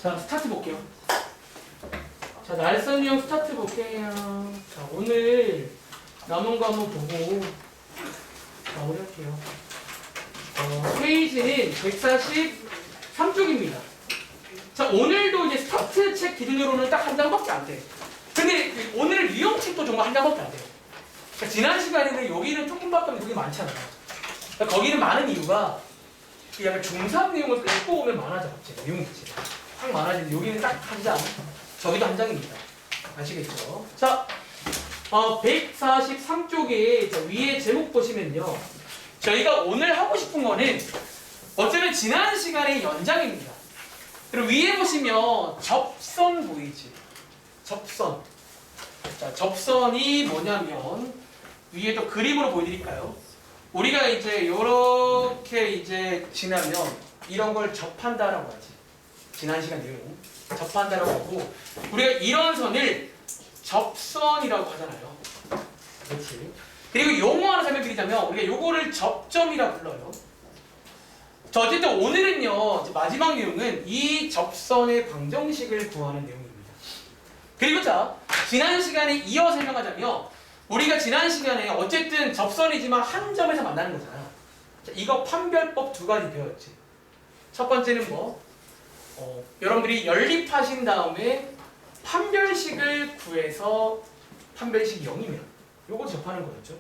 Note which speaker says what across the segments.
Speaker 1: 자, 스타트 볼게요. 자, 날선 유형 스타트 볼게요. 자, 오늘 남은 거 한번 보고 마무리할게요. 페이지는 143쪽입니다. 자, 오늘도 이제 스타트 책 기준으로는 딱 한 장밖에 안 돼. 근데 오늘 유형 책도 정말 한 장밖에 안 돼요. 그러니까 지난 시간에는 여기는 조금밖에 없는데 그게 많잖아요. 그러니까 거기는 많은 이유가 약간 중3 내용을 끌고 오면 많아져, 갑자기 내용이 있지. 확 많아지는데 여기는 딱 한 장, 저기도 한 장입니다. 아시겠죠? 자, 143쪽에 위에 제목 보시면요. 저희가 오늘 하고 싶은 거는 어쩌면 지난 시간의 연장입니다. 그리고 위에 보시면 접선 보이지? 접선. 자, 접선이 뭐냐면 위에도 그림으로 보여드릴까요? 우리가 이제 이렇게 이제 지나면 이런 걸 접한다라고 하지. 지난 시간 내용 접한다라고 하고 우리가 이런 선을 접선이라고 하잖아요. 그렇지. 그리고 용어 하나 설명드리자면 우리가 요거를 접점이라 불러요. 자, 어쨌든 오늘은요 이제 마지막 내용은 이 접선의 방정식을 구하는 내용입니다. 그리고 자, 지난 시간에 이어 설명하자면 우리가 지난 시간에 어쨌든 접선이지만 한 점에서 만나는 거잖아. 자, 이거 판별법 두 가지 배웠지. 첫 번째는 뭐? 여러분들이 연립하신 다음에 판별식을 구해서 판별식이 0이면 요거 접하는 거였죠.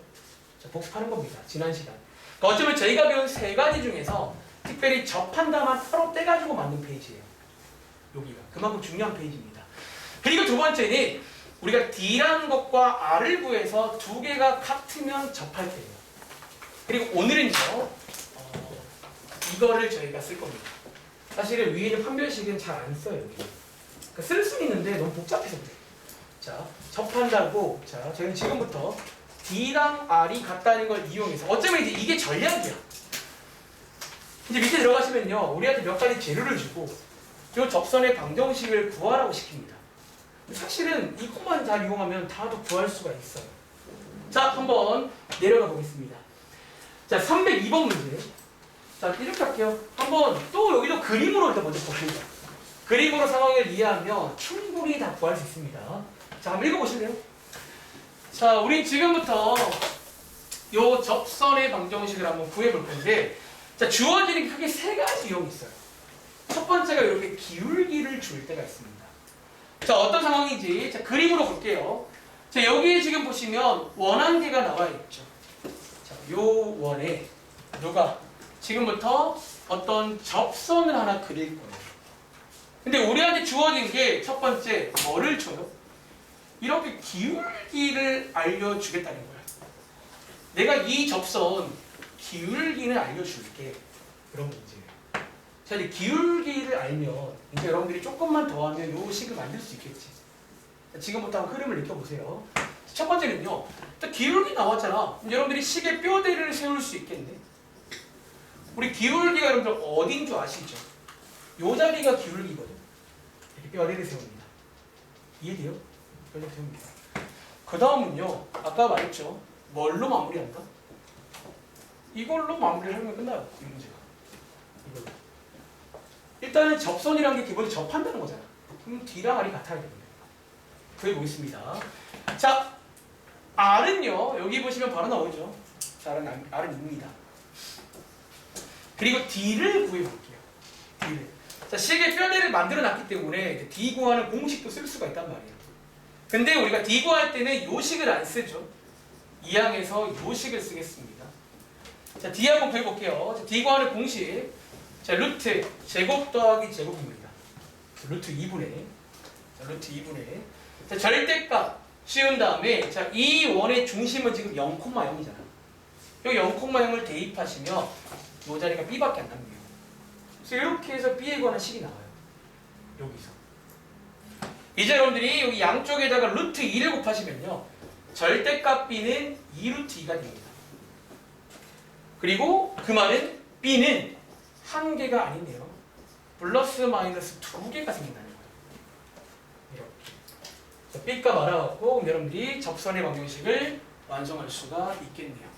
Speaker 1: 자, 복습하는 겁니다. 지난 시간. 그러니까 어쩌면 저희가 배운 세 가지 중에서 특별히 접한다만 따로 떼가지고 만든 페이지예요. 여기가. 그만큼 중요한 페이지입니다. 그리고 두 번째는 우리가 D라는 것과 R을 구해서 두 개가 같으면 접할 때예요. 그리고 오늘은요 이거를 저희가 쓸 겁니다. 사실은 위에 있는 판별식은 잘 안 써요. 여기. 그러니까 쓸 수는 있는데 너무 복잡해서 그래요. 자, 접한다고. 자, 저희는 지금부터 D랑 R이 같다는 걸 이용해서 어쩌면 이제 이게 전략이야. 이제 밑에 들어가시면요 우리한테 몇 가지 재료를 주고 이 접선의 방정식을 구하라고 시킵니다. 사실은 이것만 잘 이용하면 다도 구할 수가 있어요. 자, 한번 내려가 보겠습니다. 자, 302번 문제. 자, 이렇게 할게요. 한번 또 여기도 그림으로 일단 먼저 보입니다. 그림으로 상황을 이해하면 충분히 다 구할 수 있습니다. 자, 한번 읽어보실래요? 자, 우린 지금부터 요 접선의 방정식을 한번 구해볼 건데 자, 주어지는 게 크게 세 가지 유형이 있어요. 첫 번째가 이렇게 기울기를 줄 때가 있습니다. 자, 어떤 상황인지 자, 그림으로 볼게요. 자, 여기에 지금 보시면 원한계가 나와 있죠. 자, 요 원에 누가 지금부터 어떤 접선을 하나 그릴 거예요. 근데 우리한테 주어진 게 첫 번째 뭐를 줘요? 이렇게 기울기를 알려주겠다는 거야. 내가 이 접선 기울기는 알려줄게. 그런 문제예요. 자, 이제 기울기를 알면 이제 여러분들이 조금만 더 하면 요 식을 만들 수 있겠지. 자, 지금부터 한번 흐름을 느껴보세요. 첫 번째는요. 또 기울기 나왔잖아. 여러분들이 식의 뼈대를 세울 수 있겠네. 우리 기울기가 여러분들 어딘 줄 아시죠? 요 자리가 기울기거든. 이렇게 뼈대를 세웁니다. 이해돼요? 뼈대를 세웁니다. 그 다음은요. 아까 말했죠. 뭘로 마무리한다? 이걸로 마무리를 하면 끝나요. 이 문제가. 이걸로. 일단은 접선이라는 게 기본적으로 접한다는 거잖아. 그럼 D랑 R이 같아야 되는데. 그게 보겠습니다. 자, R은요. 여기 보시면 바로 나오죠. 자, R은 입니다. 그리고 D를 구해볼게요. D를. 자, 식의 뼈대를 만들어 놨기 때문에 D 구하는 공식도 쓸 수가 있단 말이에요. 근데 우리가 D 구할 때는 요 식을 안 쓰죠. 이항에서 요 식을 쓰겠습니다. 자, D 한번 구해볼게요. 자, D 구하는 공식. 자, 루트 제곱 더하기 제곱입니다. 루트 2분의. 자, 루트 2분의. 자, 절대값 씌운 다음에 자, 이 원의 중심은 지금 0,0이잖아. 이 0,0을 대입하시면 이 자리가 B밖에 안 남겨요. 그래서 이렇게 해서 B에 관한 식이 나와요. 여기서. 이제 여러분들이 여기 양쪽에다가 루트 2를 곱하시면요. 절대값 B는 2루트 2가 됩니다. 그리고 그 말은 B는 한 개가 아니네요. 플러스 마이너스 두 개가 생긴다는 거예요. 이렇게. B값 알아갖고 여러분들이 접선의 방정식을 완성할 수가 있겠네요.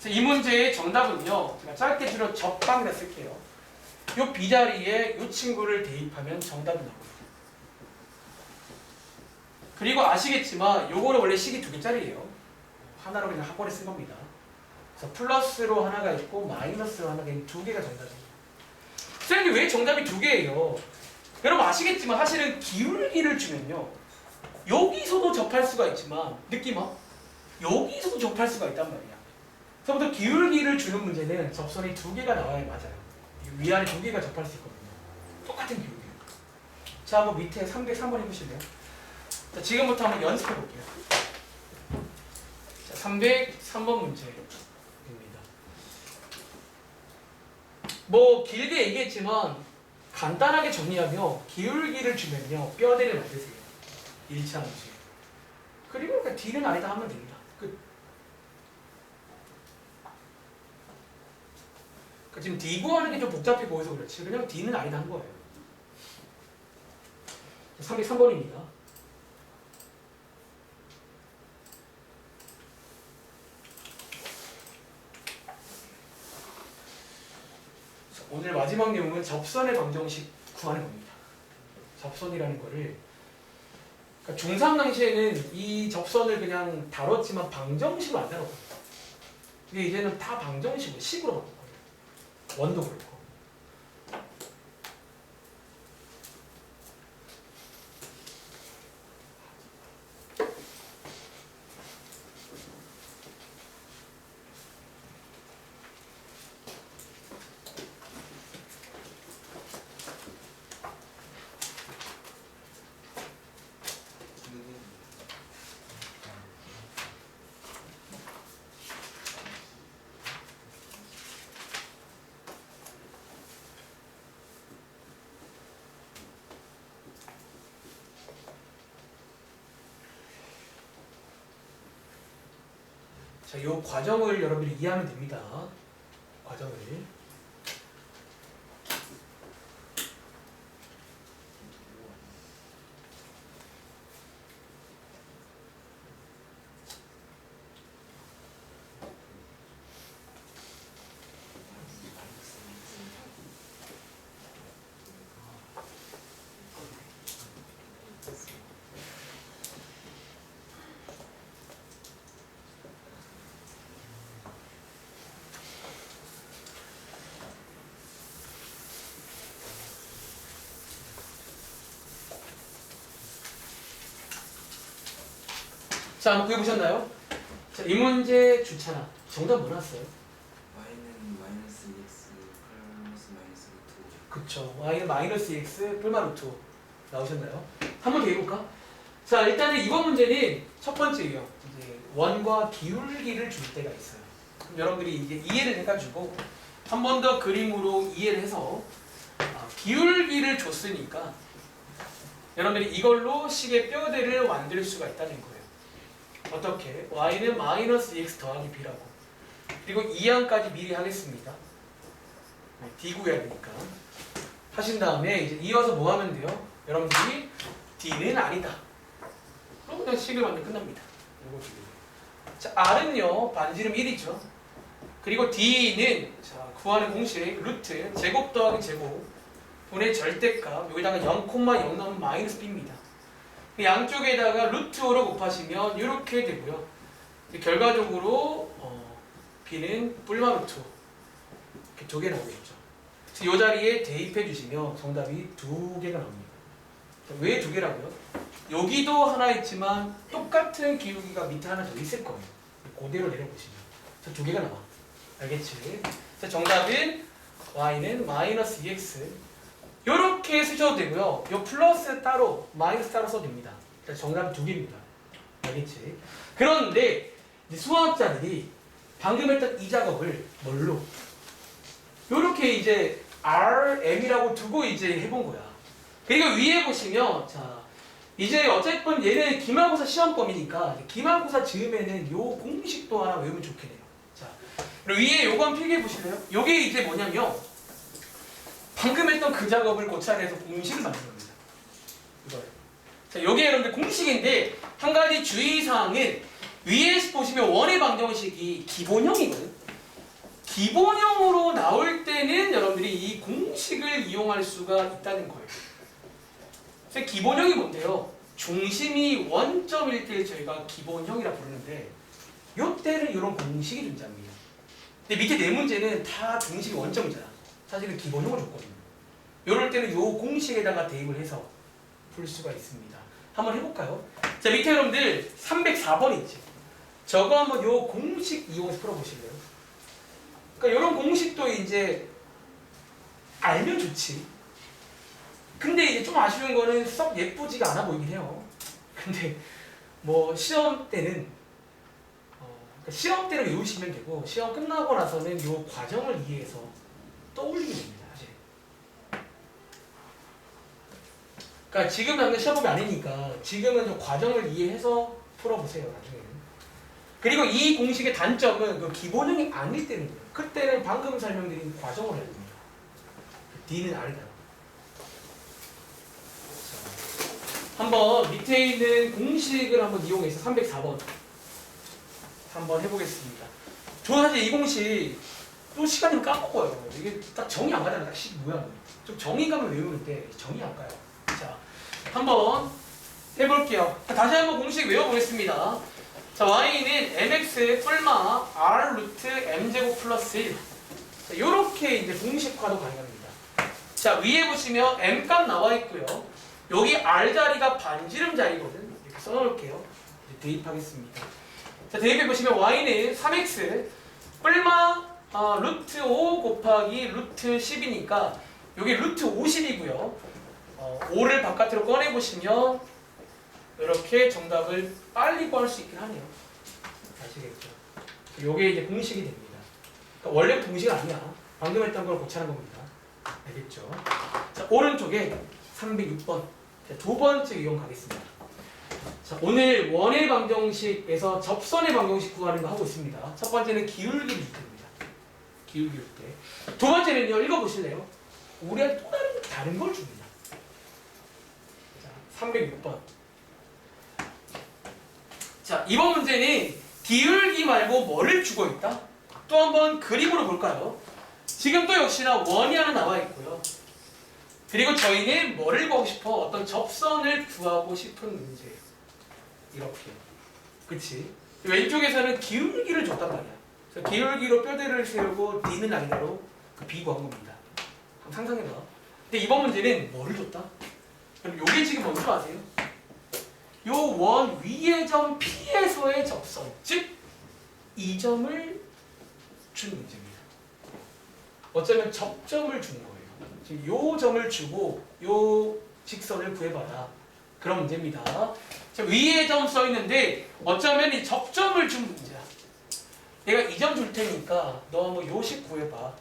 Speaker 1: 이 문제의 정답은요. 제가 짧게 줄여 접방이라 쓸게요. 요 B자리에 요 친구를 대입하면 정답이 나옵니다. 그리고 아시겠지만 요거는 원래 식이 2개짜리예요. 하나로 그냥 한 번에 쓴 겁니다. 그래서 플러스로 하나가 있고 마이너스로 하나가 있는 2개가 정답이에요. 선생님 왜 정답이 2개예요? 여러분 아시겠지만 사실은 기울기를 주면요. 여기서도 접할 수가 있지만 느낌아? 여기서도 접할 수가 있단 말이야. 그래서부터 기울기를 주는 문제는 접선이 2개가 나와야 맞아요. 위아래 2개가 접할 수 있거든요. 똑같은 기울기. 자, 한번 밑에 303번 해보실래요? 자, 지금부터 한번 연습해 볼게요. 자, 303번 문제입니다. 뭐 길게 얘기했지만 간단하게 정리하며 기울기를 주면요 뼈대를 만드세요. 일치하는지. 그리고 그러니까 D는 아니다 하면 됩니다. 끝. 그러니까 지금 D 구하는 게 좀 복잡해 보여서 그렇지 그냥 D는 아니다 한 거예요. 303번입니다. 오늘 마지막 내용은 접선의 방정식 구하는 겁니다. 접선이라는 거를 그러니까 중3 당시에는 이 접선을 그냥 다뤘지만 방정식으로 안 다뤘거든요. 근데 이제는 다 방정식으로 식으로 바꿀 거예요. 원도 그렇고. 자, 이 과정을 여러분들이 이해하면 됩니다. 과정을. 자, 한번 구해보셨나요? 자, 이 문제 주차나 정답 뭐 나왔어요?
Speaker 2: y는 마이너스 2x 플러스 마이너스 루트 5.
Speaker 1: 그쵸. y는 마이너스 x 뿔마 루트 5 나오셨나요? 한 번 더 해볼까? 자, 일단은 이번 문제는 첫 번째예요. 이제 원과 기울기를 줄 때가 있어요. 그럼 여러분들이 이제 이해를 해가지고 한 번 더 그림으로 이해를 해서 기울기를 줬으니까 여러분들이 이걸로 식의 뼈대를 만들 수가 있다는 거예요. 어떻게? y는 마이너스 x 더하기 b라고. 그리고 2항까지 미리 하겠습니다. d 구해야 되니까. 하신 다음에 이제 이어서 뭐 하면 돼요? 여러분들이 d는 아니다. 그럼 그냥 식을 만들면 끝납니다. 자, r은요 반지름 1이죠. 그리고 d는 자, 구하는 공식 루트 제곱 더하기 제곱 분의 절대값 여기다가 0,0 넣으면 마이너스 b입니다. 양쪽에다가 루트 5로 곱하시면 이렇게 되고요. 결과적으로 b는 뿔마 루트 5 이렇게 2개 나오겠죠. 이 자리에 대입해 주시면 정답이 2개가 나옵니다. 왜 2개라고요? 여기도 하나 있지만 똑같은 기울기가 밑에 하나 더 있을 거예요. 그대로 내려보시면 2개가 나와. 알겠지? 자, 정답은 y는 마이너스 2x 이렇게 쓰셔도 되고요. 요 플러스 따로, 마이너스 따로 써도 됩니다. 정답은 2개입니다. 알겠지? 그런데 이제 수학자들이 방금 했던 이 작업을 뭘로? 요렇게 이제 RM이라고 두고 이제 해본 거야. 그리고 위에 보시면 자 이제 어쨌든 얘는 기말고사 시험범이니까 기말고사 즈음에는 요 공식도 하나 외우면 좋겠네요. 자 그리고 위에 요거 한번 필기해 보실래요? 요게 이제 뭐냐면 방금 했던 그 작업을 고찰해서 공식을 만든 겁니다. 이걸. 자, 요게 여러분들 공식인데 한 가지 주의사항은 위에 보시면 원의 방정식이 기본형이거든. 기본형으로 나올 때는 여러분들이 이 공식을 이용할 수가 있다는 거예요. 그래서 기본형이 뭔데요? 중심이 원점일 때 저희가 기본형이라 부르는데 이때는 이런 공식이 존재합니다. 근데 밑에 네 문제는 다 중심이 원점이잖아. 사실은 기본형을 줬거든요. 이럴 때는 이 공식에다가 대입을 해서 풀 수가 있습니다. 한번 해볼까요? 자, 밑에 여러분들 304번 있지. 저거 한번 이 공식 이용해서 풀어보실래요? 그러니까 이런 공식도 이제 알면 좋지. 근데 이제 좀 아쉬운 거는 썩 예쁘지가 않아 보이긴 해요. 근데 뭐 시험 때는 그러니까 시험 때는 외우시면 되고 시험 끝나고 나서는 이 과정을 이해해서 떠올리면 됩니다. 사실. 그러니까 지금 당장 시험법이 아니니까 지금은 좀 과정을 이해해서 풀어보세요. 나중에는. 그리고 이 공식의 단점은 그 기본형이 아닐 때는 돼요. 그때는 방금 설명드린 과정을 해야 됩니다. D는 R이다. 한번 밑에 있는 공식을 한번 이용해서 304번 한번 해보겠습니다. 저는 사실 이 공식 또 시간이면 까먹어요. 이게 딱 정이 안 가잖아요. 딱 식 모양이. 좀 정의감을 외우는데 정이 안 가요. 자, 한번 해볼게요. 다시 한번 공식 외워보겠습니다. 자, y는 mx 뿔마 r 루트 m제곱 플러스 1. 자, 요렇게 이제 공식화도 가능합니다. 자, 위에 보시면 m 값 나와 있고요. 여기 r 자리가 반지름 자리거든. 이렇게 써놓을게요. 이제 대입하겠습니다. 자, 대입해 보시면 y는 3x 뿔마 루트 5 곱하기 루트 10이니까 여기 루트 50이고요. 5를 바깥으로 꺼내 보시면 이렇게 정답을 빨리 구할 수 있긴 하네요. 아시겠죠? 요게 이제 공식이 됩니다. 그러니까 원래부터 공식이 아니야. 방금 했던 걸 고치는 겁니다. 알겠죠? 자, 오른쪽에 306번. 자, 두 번째 이용 가겠습니다. 자, 오늘 원의 방정식에서 접선의 방정식 구하는 거 하고 있습니다. 첫 번째는 기울기를 입니다. 기울기 때. 두 번째는요, 읽어보실래요? 우리한테 또 다른 걸 줍니다. 자, 306번. 자, 이번 문제는 기울기 말고 뭐를 주고 있다? 또 한번 그림으로 볼까요? 지금 또 역시나 원이 하나 나와 있고요. 그리고 저희는 뭐를 구하고 싶어? 어떤 접선을 구하고 싶은 문제예요. 이렇게. 그치? 왼쪽에서는 기울기를 줬단 말이야. 그래서 기울기로 뼈대를 세우고 D는 아니다로 그 B 구한 겁니다. 한번 상상해봐. 근데 이번 문제는 뭐를 줬다? 그럼 요게 지금 뭔지 아세요? 요 원 위의 점 P에서의 접선, 즉 이 점을 주는 문제입니다. 어쩌면 접점을 주는 거예요. 지금 요 점을 주고 요 직선을 구해봐라. 그런 문제입니다. 자, 위에 점 써 있는데 어쩌면 이 접점을 준 문제야. 내가 이 점 줄 테니까 너 한번 요식 구해봐.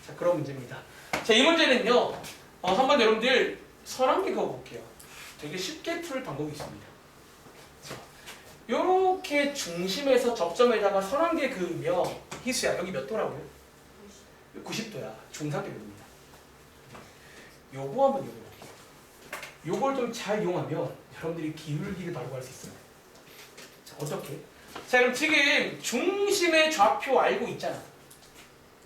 Speaker 1: 자, 그런 문제입니다. 자, 이 문제는요. 한번 여러분들 선함계 그어볼게요. 되게 쉽게 풀 방법이 있습니다. 요렇게 중심에서 접점에다가 선함계 그으면 희수야 여기 몇 도라고요? 90도야. 중사각입니다. 요거 한번 이용해볼게요. 요걸 좀 잘 이용하면 여러분들이 기울기를 바로 구할 수 있어요. 자, 어떻게? 자, 그럼 지금 중심의 좌표 알고 있잖아.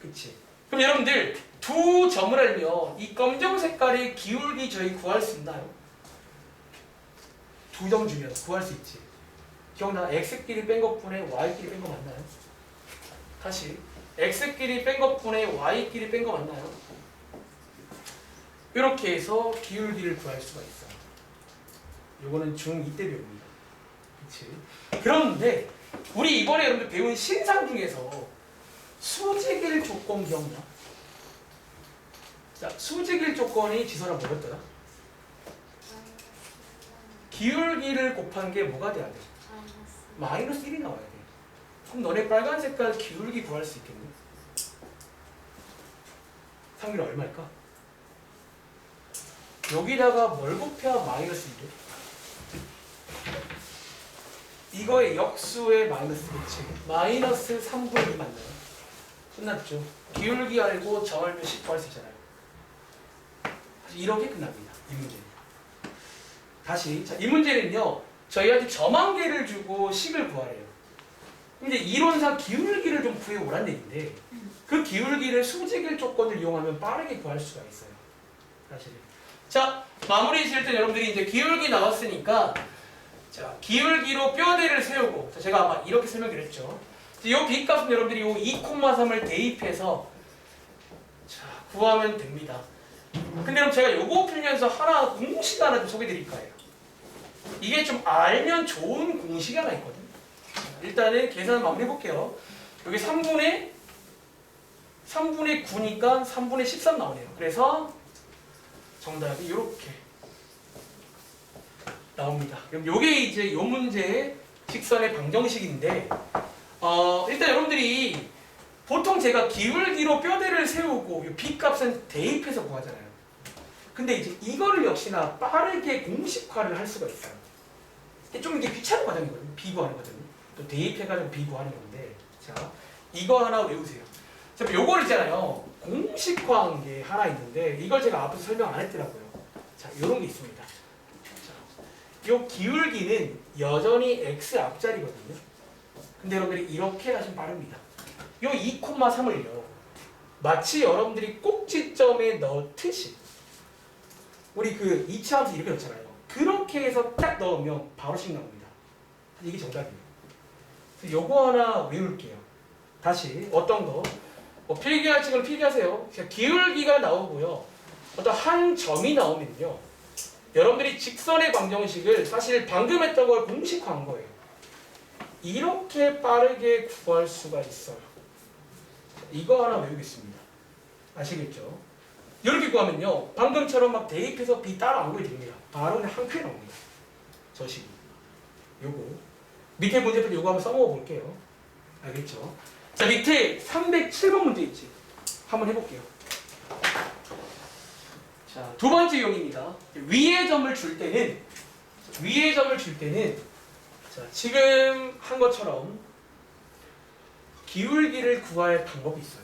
Speaker 1: 그치? 그럼 여러분들 두 점을 알면 이 검정 색깔의 기울기 저희 구할 수 있나요? 두 점 주면 구할 수 있지. 기억나? x끼리 뺀 것분에 y끼리 뺀 거 맞나요? 다시 x끼리 뺀 것분에 y끼리 뺀 거 맞나요? 이렇게 해서 기울기를 구할 수가 있어요. 요거는 중2 때 배웁니다. 그치? 그런데 우리 이번에 여러분들 배운 신상 중에서 수직일 조건 기억나? 자, 수직일 조건이 지선아 뭐였더라? 기울기를 곱한 게 뭐가 돼야 돼? 마이너스 1이 나와야 돼. 그럼 너네 빨간 색깔 기울기 구할 수 있겠니? 상률 얼마일까? 여기다가 뭘 곱해야 마이너스 1이? 이거의 역수의 마이너스 그치? 마이너스 3분의 2 맞나요? 끝났죠? 기울기 알고 점을 몇 씩 구할 수 있잖아요. 이렇게 끝납니다. 이 문제는. 다시 자, 이 문제는요. 저희한테 점 한 개를 주고 식을 구하래요. 이제 이론상 기울기를 좀 구해오란 얘기인데 그 기울기를 수직일 조건을 이용하면 빠르게 구할 수가 있어요. 사실은. 자, 마무리 지을 때 여러분들이 이제 기울기 나왔으니까 자, 기울기로 뼈대를 세우고 자, 제가 아마 이렇게 설명드렸죠. 이 B값은 여러분들이 이 2,3을 대입해서 자, 구하면 됩니다. 근데 그럼 제가 요거 풀면서 하나 공식 하나 좀 소개해 드릴 거예요. 이게 좀 알면 좋은 공식이 하나 있거든. 일단은 계산 마무리 해볼게요. 여기 3분의 9니까 3분의 13 나오네요. 그래서 정답이 이렇게 나옵니다. 그럼 요게 이제 요 문제의 직선의 방정식인데 일단 여러분들이 보통 제가 기울기로 뼈대를 세우고 이 B값은 대입해서 구하잖아요. 근데 이제 이거를 역시나 빠르게 공식화를 할 수가 있어요. 좀 이게 귀찮은 과정이거든요. B 구하는 거거든요. 또 대입해가지고 B 구하는 건데 자 이거 하나 외우세요. 자 요거를 있잖아요. 공식화한 게 하나 있는데 이걸 제가 앞에서 설명 안 했더라고요. 자 요런 게 있습니다. 자, 요 기울기는 여전히 X 앞자리거든요. 근데 여러분들이 이렇게 하시면 빠릅니다. 요 2,3을요. 마치 여러분들이 꼭지점에 넣듯이 우리 그 이차함수 이렇게 넣잖아요. 그렇게 해서 딱 넣으면 바로 식 나옵니다. 이게 정답이에요. 요거 하나 외울게요. 다시 어떤 거? 필기할 책을 필기하세요. 기울기가 나오고요. 어떤 한 점이 나오면요. 여러분들이 직선의 방정식을 사실 방금 했던 걸 공식화한 거예요. 이렇게 빠르게 구할 수가 있어요. 이거 하나 외우겠습니다. 아시겠죠? 이렇게 구하면요. 방금처럼 막 대입해서 B 따라 안 구해도 됩니다. 바로 그냥 한 큐에 나옵니다. 저 식이. 요거. 밑에 문제풀이 요거 한번 써먹어 볼게요. 알겠죠? 자, 밑에 307번 문제 있지? 한번 해볼게요. 자, 두 번째 용입니다. 위의 점을 줄 때는 자, 지금 한 것처럼 기울기를 구할 방법이 있어요.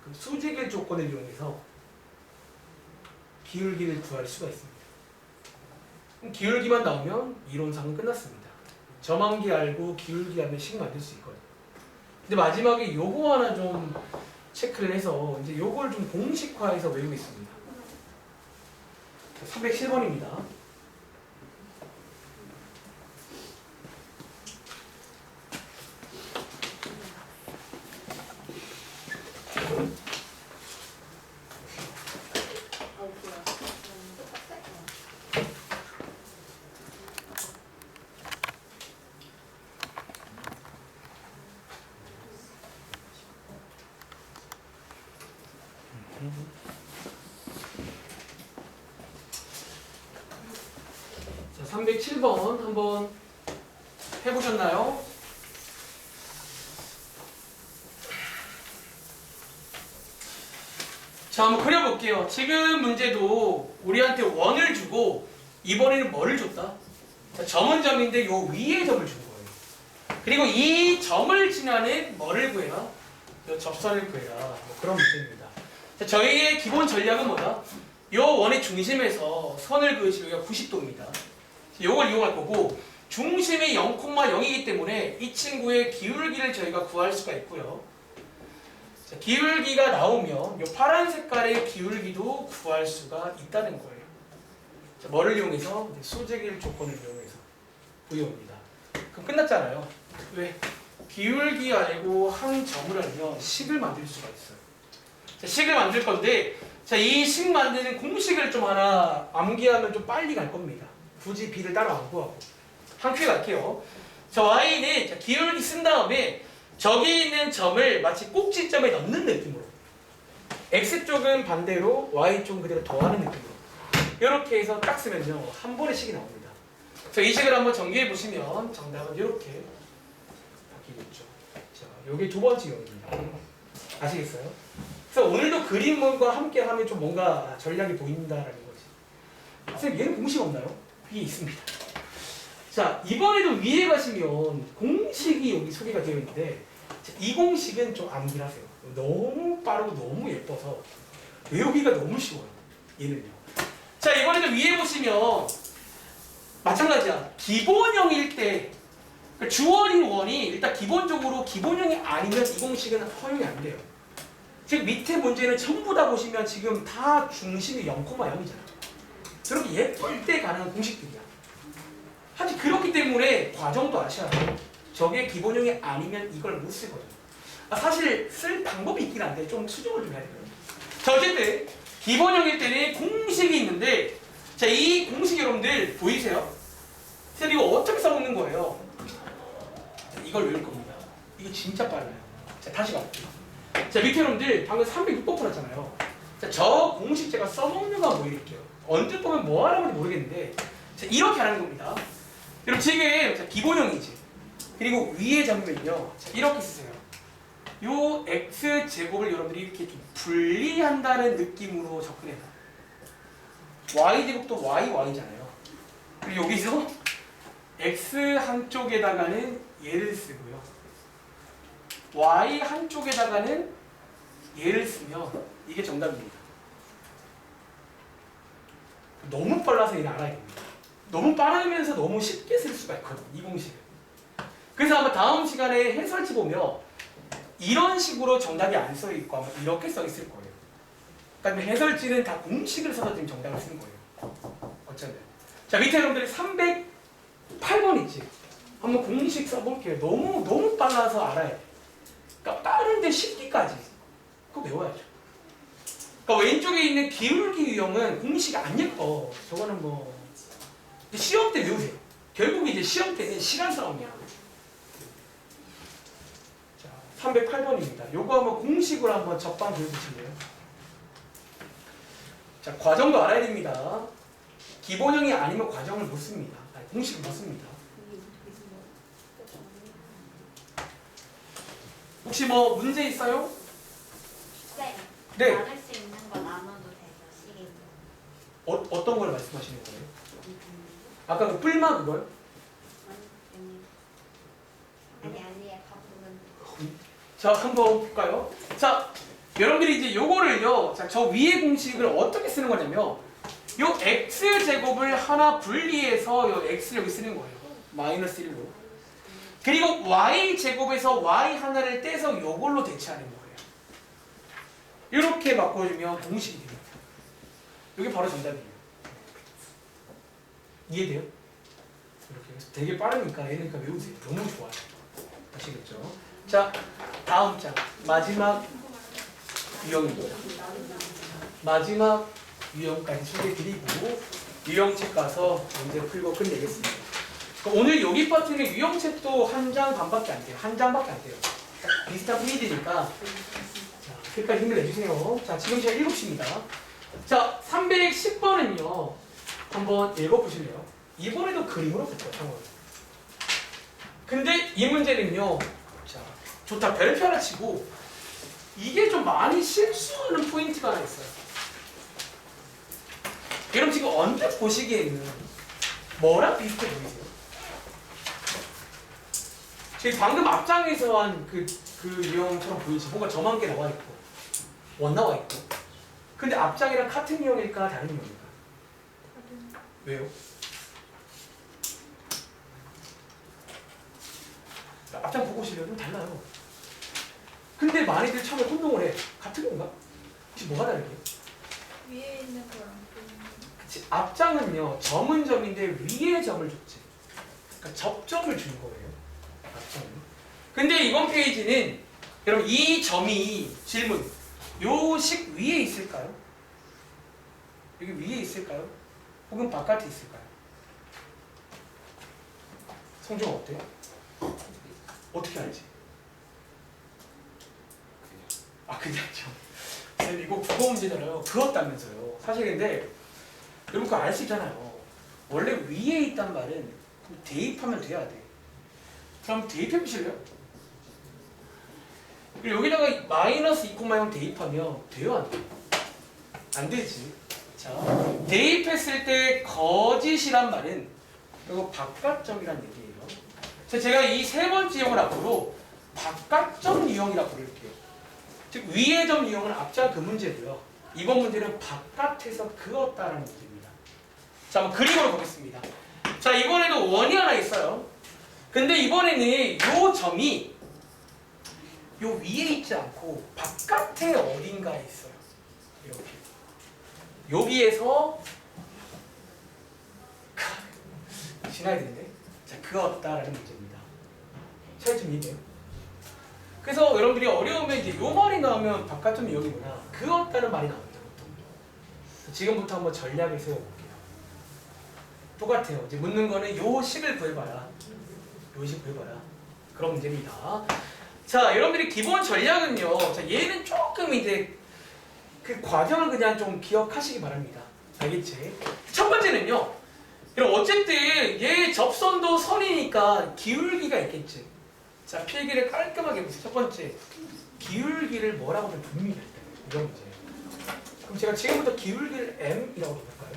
Speaker 1: 그 수직일 조건을 이용해서 기울기를 구할 수가 있습니다. 그럼 기울기만 나오면 이론상은 끝났습니다. 점한기 알고 기울기 하면 식 만들 수 있거든요. 근데 마지막에 요거 하나 좀 체크를 해서 이제 요걸 좀 공식화해서 외우겠습니다. 307번입니다. 자, 307번 한번 해보셨나요? 자, 한번 그려볼게요. 지금 문제도 우리한테 원을 주고 이번에는 뭐를 줬다? 자, 점은 점인데 요 위에 점을 준 거예요. 그리고 이 점을 지나는 뭐를 구해라? 요 접선을 구해라. 뭐 그런 문제입니다. 자, 저희의 기본 전략은 뭐다? 요 원의 중심에서 선을 그으시면 여기가 90도입니다. 요걸 이용할 거고 중심이 0,0이기 때문에 이 친구의 기울기를 저희가 구할 수가 있고요. 자, 기울기가 나오면 요 파란 색깔의 기울기도 구할 수가 있다는 거예요. 자, 뭐를 이용해서? 수직일 조건을 이용해서 구해옵니다. 그럼 끝났잖아요. 왜? 기울기 알고 한 점을 알면 식을 만들 수가 있어요. 자, 식을 만들 건데 자, 이 식 만드는 공식을 좀 하나 암기하면 좀 빨리 갈 겁니다. 굳이 B를 따로 안 구하고 한 큐에 갈게요. 자, Y는 자, 기울기 쓴 다음에 저기 있는 점을 마치 꼭지점에 넣는 느낌으로 X쪽은 반대로 Y쪽은 그대로 더하는 느낌으로 이렇게 해서 딱 쓰면요 한 번의 식이 나옵니다. 자, 이 식을 한번 정리해 보시면 정답은 이렇게 바뀌겠죠. 자, 요게 두 번째 용입니다. 아시겠어요? 그래서 오늘도 그림과 함께 하면 좀 뭔가 전략이 보인다라는 거지. 선생님 얘는 공식 없나요? 위에 있습니다. 자, 이번에도 위에 가시면 공식이 여기 소개가 되어 있는데 이 공식은 좀 암기를 하세요. 너무 빠르고 너무 예뻐서 외우기가 너무 쉬워요. 얘는요. 자, 이번에도 위에 보시면 마찬가지야. 기본형일 때 그러니까 주어인 원이 일단 기본적으로 기본형이 아니면 이 공식은 허용이 안 돼요. 즉 밑에 문제는 전부 다 보시면 지금 다 중심이 0,0이잖아요. 저렇게 예쁠 때 가는 공식들이야. 사실 그렇기 때문에 과정도 아셔야 돼요. 저게 기본형이 아니면 이걸 못 쓰거든요. 사실 쓸 방법이 있긴 한데 좀 수정을 좀 해야 돼요. 자, 어쨌든 기본형일 때는 공식이 있는데, 자, 이 공식 여러분들 보이세요? 선생님 이거 어떻게 써먹는 거예요? 자, 이걸 외울 겁니다. 이거 진짜 빨라요. 자, 다시 갈게요. 자, 밑에 여러분들 방금 306번 풀었잖아요. 자, 저 공식 제가 써먹는 거 한번 보여드릴게요. 언제 보면 뭐 하라는지 모르겠는데, 자, 이렇게 하는 겁니다. 여러분 지금 자, 기본형이지. 그리고 위에 점면요. 자, 이렇게 쓰세요. 요 x제곱을 여러분들이 이렇게 좀 분리한다는 느낌으로 접근해봐. y제곱도 y잖아요. 그리고 여기서 x 한쪽에다가는 얘를 쓰고요. y 한쪽에다가는 얘를 쓰면 이게 정답입니다. 너무 빨라서 얘는 알아야 됩니다. 너무 빠르면서 너무 쉽게 쓸 수가 있거든요. 이 공식을. 그래서 아마 다음 시간에 해설지 보면 이런 식으로 정답이 안 써있고 아마 이렇게 써있을 거예요. 그러니까 해설지는 다 공식을 써서 지금 정답을 쓰는 거예요. 어쩌면. 자, 밑에 여러분들이 308번 있지. 한번 공식 써볼게요. 너무 빨라서 알아야 돼. 그러니까 빠른데 쉽기까지. 그거 외워야죠. 그러니까 왼쪽에 있는 기울기 유형은 공식이 안 예뻐. 저거는 뭐 시험 때 외우세요. 결국 이제 시험 때는 시간 싸움이야. 자, 308번입니다. 요거 한번 공식으로 한번 접방 그려주실래요? 자, 과정도 알아야 됩니다. 기본형이 아니면 과정을 못 씁니다. 아니, 공식을 못 씁니다. 혹시 뭐 문제 있어요? 네.
Speaker 3: 나눌 수 있는 거 나눠도 되죠, 시계.
Speaker 1: 어떤 걸 말씀하시는 거예요? 아까 그 뿔마 그거요?
Speaker 3: 아니에요. 가보면.
Speaker 1: 자, 한번 볼까요? 자, 여러분들이 이제 요거를요, 자, 저 위의 공식을 어떻게 쓰는 거냐면, 요 x제곱을 하나 분리해서 요 x를 여기 쓰는 거예요. 마이너스 1로. 그리고 y제곱에서 y 하나를 떼서 요걸로 대체하는 거예요. 이렇게 바꿔주면 공식이 됩니다. 이게 바로 정답이에요. 이해돼요? 이렇게 해서 되게 빠르니까 얘는 그러니까 외우세요. 너무 좋아요. 아시겠죠? 자, 다음 장 마지막 유형입니다. 마지막 유형까지 소개해드리고 유형책 가서 문제 풀고 끝내겠습니다. 오늘 여기 파트는 유형책도 한 장 반밖에 안 돼요. 한 장밖에 안 돼요. 비슷한 페이지니까 자, 끝까지 힘을 내주세요. 자, 지금 시간 7시입니다. 자, 310번은요. 한번 읽어보실래요? 이번에도 그림으로 볼게요. 상황을. 근데 이 문제는요. 자, 좋다. 별표 하나 치고 이게 좀 많이 실수하는 포인트가 하나 있어요. 여러분 지금 언뜻 보시기에는 뭐랑 비슷해 보이세요? 지금 방금 앞장에서 한 그 유형처럼 보이지? 뭔가 점한 개 나와 있고 원 나와 있고. 근데 앞장이랑 같은 유형일까 다른 유형일까? 왜요? 앞장 보고 오시면 좀 달라요. 근데 많이들 처음에 혼동을 해. 같은 건가? 혹시 뭐가 다르게요?
Speaker 3: 위에 있는 거랑
Speaker 1: 그치. 앞장은요 점은 점인데 위에 점을 줬지. 그러니까 접점을 준 거예요. 앞장은. 근데 이번 페이지는 여러분 이 점이 질문 요 식 위에 있을까요? 여기 위에 있을까요? 혹은 바깥에 있을까요? 성종 어때요? 어떻게 알지? 아 그냥요. 쌤 이거 국어 문제잖아요. 그었다면서요. 사실 근데 여러분 그거 알 수 있잖아요. 원래 위에 있단 말은 대입하면 돼야 돼. 그럼 대입해 보실래요? 그리고 여기다가 마이너스 2,0 대입하면 돼요 안 돼요? 안 되지. 자, 대입했을 때 거짓이란 말은 이거 바깥점이란 얘기예요. 그래서 제가 이 세 번째 유형을 앞으로 바깥점 유형이라고 부를게요. 즉 위의 점 유형은 앞장 그 문제고요. 이번 문제는 바깥에서 그었다라는 문제입니다. 자, 한번 그림으로 보겠습니다. 자, 이번에도 원이 하나 있어요. 근데 이번에는 요 점이 요 위에 있지 않고 바깥에 어딘가에 있어요. 이렇게 여기에서 지나야 되는데 자 그었다라는 문제입니다. 차이점 이해돼요? 그래서 여러분들이 어려우면 이제 요 말이 나오면 바깥점이 여기구나 그었다는 말이 나옵니다. 보통. 지금부터 한번 전략을 세워볼게요. 똑같아요. 이제 묻는 거는 요 식을 구해봐라. 요 식 구해봐라. 그런 문제입니다. 자, 여러분들이 기본 전략은요. 자, 얘는 조금 이제 그 과정을 그냥 좀 기억하시기 바랍니다. 알겠지? 첫 번째는요. 그럼 어쨌든 얘 접선도 선이니까 기울기가 있겠지. 자, 필기를 깔끔하게 보세요. 첫 번째, 기울기를 뭐라고 좀 둡니다. 이런 문제. 그럼 제가 지금부터 기울기를 m이라고 해볼까요?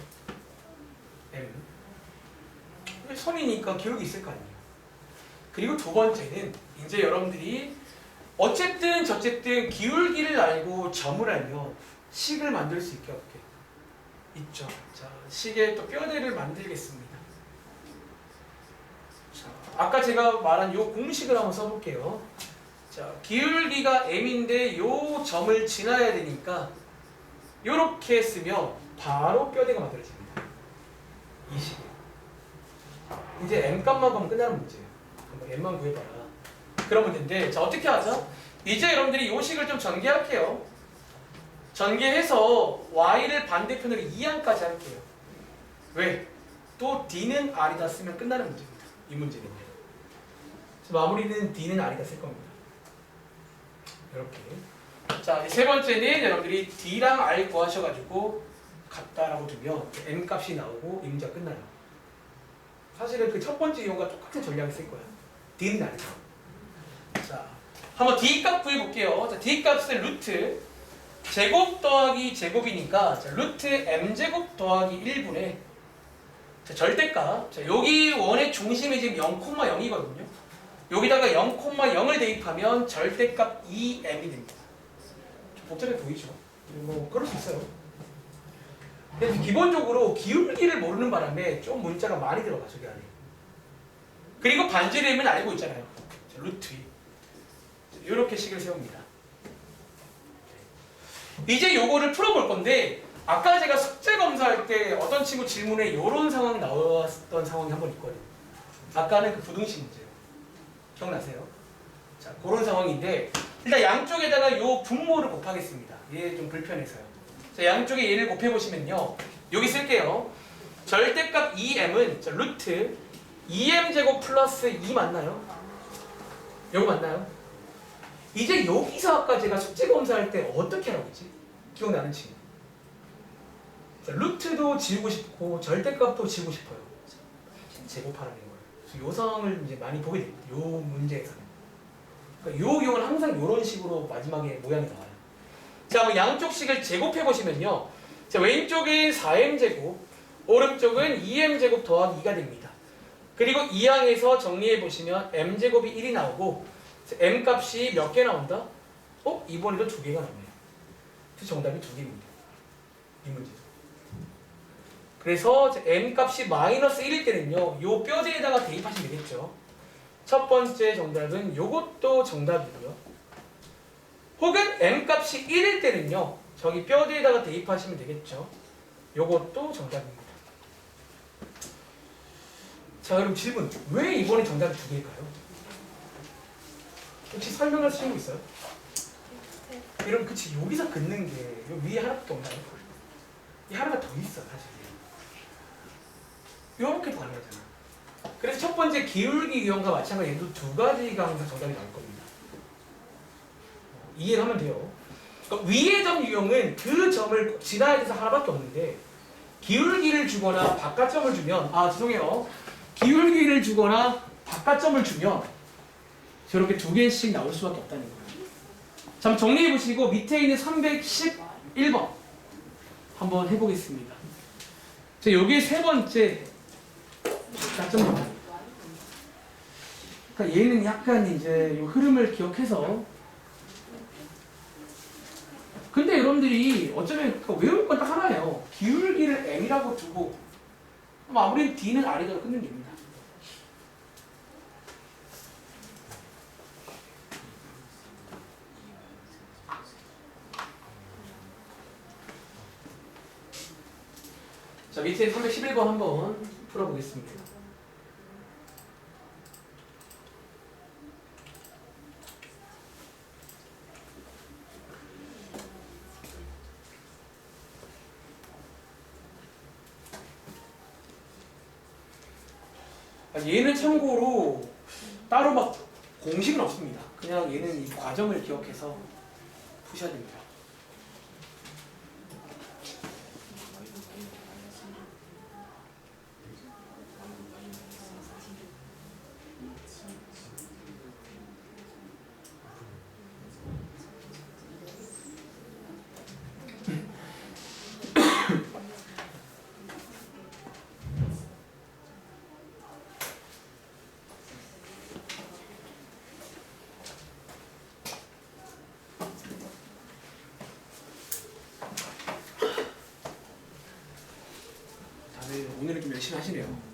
Speaker 1: m. 선이니까 기울기 있을 거 아니에요. 그리고 두 번째는 이제 여러분들이 어쨌든 저쨌든 기울기를 알고 점을 알면 식을 만들 수 있게 없게 있죠. 자, 식의 또 뼈대를 만들겠습니다. 자, 아까 제가 말한 요 공식을 한번 써볼게요. 자, 기울기가 m인데 요 점을 지나야 되니까 요렇게 쓰면 바로 뼈대가 만들어집니다. 이 식이에요. 이제 m 값만 보면 끝나는 문제예요. 그럼 m만 구해봐라. 그런 문제인데 자 어떻게 하죠? 이제 여러분들이 이 식을 좀 전개할게요. 전개해서 y를 반대편으로 2항까지 할게요. 왜? 또 d는 r이다 쓰면 끝나는 문제입니다. 이 문제는요. 마무리는 d는 r이다 쓸 겁니다. 이렇게. 자, 세 번째는 여러분들이 d랑 r 구하셔가지고 같다라고 두면 m 값이 나오고 이 문제가 끝나요. 사실은 그 첫 번째 이용과 똑같은 전략을 쓸 거야. d는 r이다. 자, 한번 d 값 구해볼게요. 자, d 값은 루트 제곱 더하기 제곱이니까 자, 루트 m제곱 더하기 1분의 자, 절대값. 자, 여기 원의 중심이 지금 0,0이거든요. 여기다가 0,0을 대입하면 절대값 2m이 됩니다. 좀 복잡해 보이죠? 뭐 그럴 수 있어요. 근데 기본적으로 기울기를 모르는 바람에 좀 문자가 많이 들어가 저기 안에. 그리고 반지름은 알고 있잖아요. 자, 루트 2. 이렇게 식을 세웁니다. 이제 요거를 풀어볼 건데 아까 제가 숙제 검사할 때 어떤 친구 질문에 이런 상황 나왔던 상황이 한 번 있거든요. 아까는 그 부등식 문제예요. 기억나세요? 자, 그런 상황인데 일단 양쪽에다가 요 분모를 곱하겠습니다. 얘 좀 불편해서요. 자, 양쪽에 얘를 곱해보시면요. 여기 쓸게요. 절대값 2m은 자, 루트 2m제곱 플러스 2 맞나요? 요거 맞나요? 이제 여기서 아까 제가 숙제 검사할 때 어떻게 하라고 했지? 기억나는 친구. 자, 루트도 지우고 싶고 절대값도 지우고 싶어요. 제곱하라는 거예요. 그래서 요 상황을 이제 많이 보게 됩니다. 요 문제에서는. 그러니까 요 경우는 항상 이런 식으로 마지막에 모양이 나와요. 자, 그럼 양쪽 식을 제곱해 보시면요. 자, 왼쪽은 4m제곱, 오른쪽은 2m제곱 더하기 2가 됩니다. 그리고 이 항에서 정리해 보시면 m제곱이 1이 나오고 m 값이 몇 개 나온다? 이번에도 2개가 나오네요. 그래서 정답이 2개입니다. 이 문제죠. 그래서 m 값이 마이너스 1일 때는요. 요 뼈대에다가 대입하시면 되겠죠. 첫 번째 정답은 요것도 정답이고요. 혹은 m 값이 1일 때는요. 저기 뼈대에다가 대입하시면 되겠죠. 요것도 정답입니다. 자, 그럼 질문. 왜 이번에 정답이 2개일까요? 혹시 설명할 수 있는 거 있어요? 여러분 그치 여기서 긋는 게 요 위에 하나밖에 없나요? 이 하나가 더 있어 사실. 요렇게도 가능하잖아. 그래서 첫 번째 기울기 유형과 마찬가지로 얘도 두 가지가 항상 정답이 나올 겁니다. 이해를 하면 돼요. 그러니까 위의 점 유형은 그 점을 꼭 지나야 돼서 하나밖에 없는데 기울기를 주거나 바깥점을 주면 죄송해요. 기울기를 주거나 바깥점을 주면 저렇게 2개씩 나올 수밖에 없다는 거예요. 자, 정리해 보시고 밑에 있는 311번 한번 해보겠습니다. 자, 여기 세 번째 바깥점입니다. 그러니까 얘는 약간 이제 이 흐름을 기억해서 근데 여러분들이 어쩌면 외울 건 딱 하나예요. 기울기를 m이라고 두고 아무리 d는 r이더라도 끝내면 됩니다. 자, 밑에 311번 한번 풀어보겠습니다. 얘는 참고로 따로 막 공식은 없습니다. 그냥 얘는 이 과정을 기억해서 푸셔야 됩니다. 다들 오늘은 좀 열심히 하시네요.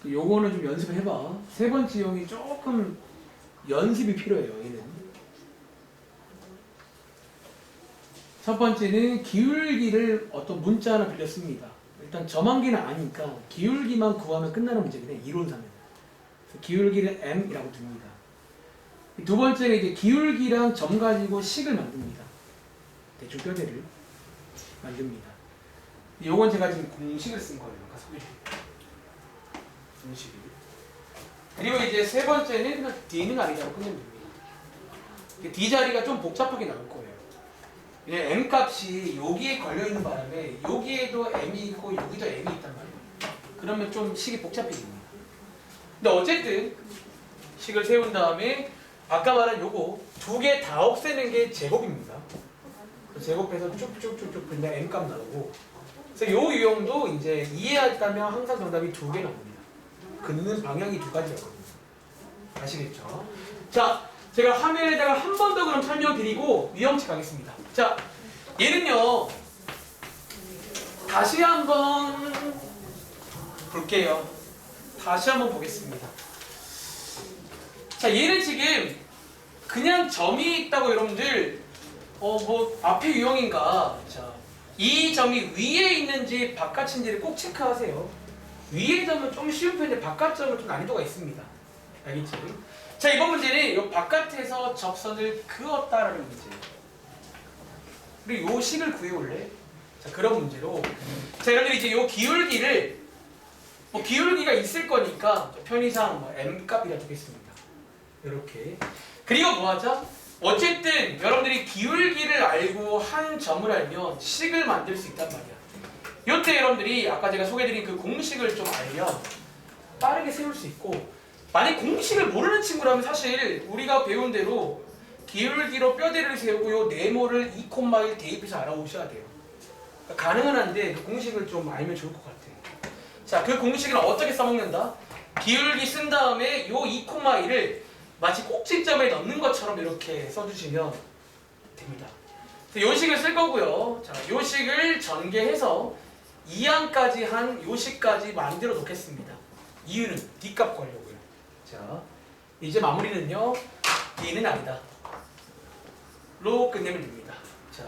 Speaker 1: 요거는 좀 연습을 해봐. 세 번째 용이 조금 연습이 필요해요. 얘는. 첫 번째는 기울기를 어떤 문자 하나 빌렸습니다. 일단 점한기는 아니까 기울기만 구하면 끝나는 문제거든요. 이론상은. 그래서 기울기를 m이라고 둡니다. 두 번째는 이제 기울기랑 점 가지고 식을 만듭니다. 대충 뼈대를 만듭니다. 요건 제가 지금 공식을 쓴 거예요. 아까 소개해드릴게요. 공식. 그리고 이제 세 번째는 그냥 D는 아니라고 끝내면 됩니다. D 자리가 좀 복잡하게 나올 거예요. 왜냐면 M 값이 여기에 걸려있는 바람에 여기에도 M이 있고 여기도 M이 있단 말이에요. 그러면 좀 식이 복잡해집니다. 근데 어쨌든 식을 세운 다음에 아까 말한 요거 두 개 다 없애는 게 제곱입니다. 제곱해서 쭉쭉쭉쭉 그냥 M 값 나오고, 그래서 요 유형도 이제 이해했다면 항상 정답이 두 개 나옵니다. 긋는 방향이 두 가지였거든요. 아시겠죠? 자, 제가 화면에다가 한 번 더 그럼 설명드리고 유형칙 가겠습니다. 자, 얘는요 다시 한번 볼게요. 다시 한번 보겠습니다. 자, 얘는 지금 그냥 점이 있다고 여러분들 뭐 앞에 유형인가, 자, 이 점이 위에 있는지 바깥인지를 꼭 체크하세요. 위에 점은 좀 쉬운 편인데 바깥 점은 좀 난이도가 있습니다. 알겠지? 자, 이번 문제는 이 바깥에서 접선을 그었다라는 문제예요. 그리고 요 식을 구해올래? 자, 그런 문제로, 자, 여러분들이 이제 요 기울기를 뭐 기울기가 있을 거니까 편의상 뭐 m 값이라 두겠습니다. 이렇게. 그리고 뭐 하자? 어쨌든 여러분들이 기울기를 알고 한 점을 알면 식을 만들 수 있단 말이야. 이때 여러분들이 아까 제가 소개해드린 그 공식을 좀 알면 빠르게 세울 수 있고, 만약 공식을 모르는 친구라면 사실 우리가 배운 대로 기울기로 뼈대를 세우고 요 네모를 2,1 대입해서 알아오셔야 돼요. 그러니까 가능은 한데 그 공식을 좀 알면 좋을 것 같아요. 자, 그 공식을 어떻게 써먹는다? 기울기 쓴 다음에 요 2,1을 마치 꼭지점에 넣는 것처럼 이렇게 써주시면 됩니다. 요 식을 쓸 거고요. 자, 요 식을 전개해서 2항까지 한 요 식까지 만들어 놓겠습니다. 이유는 D값 구하려고요. 자, 이제 마무리는요, D는 아니다 로 끝내면 됩니다. 자,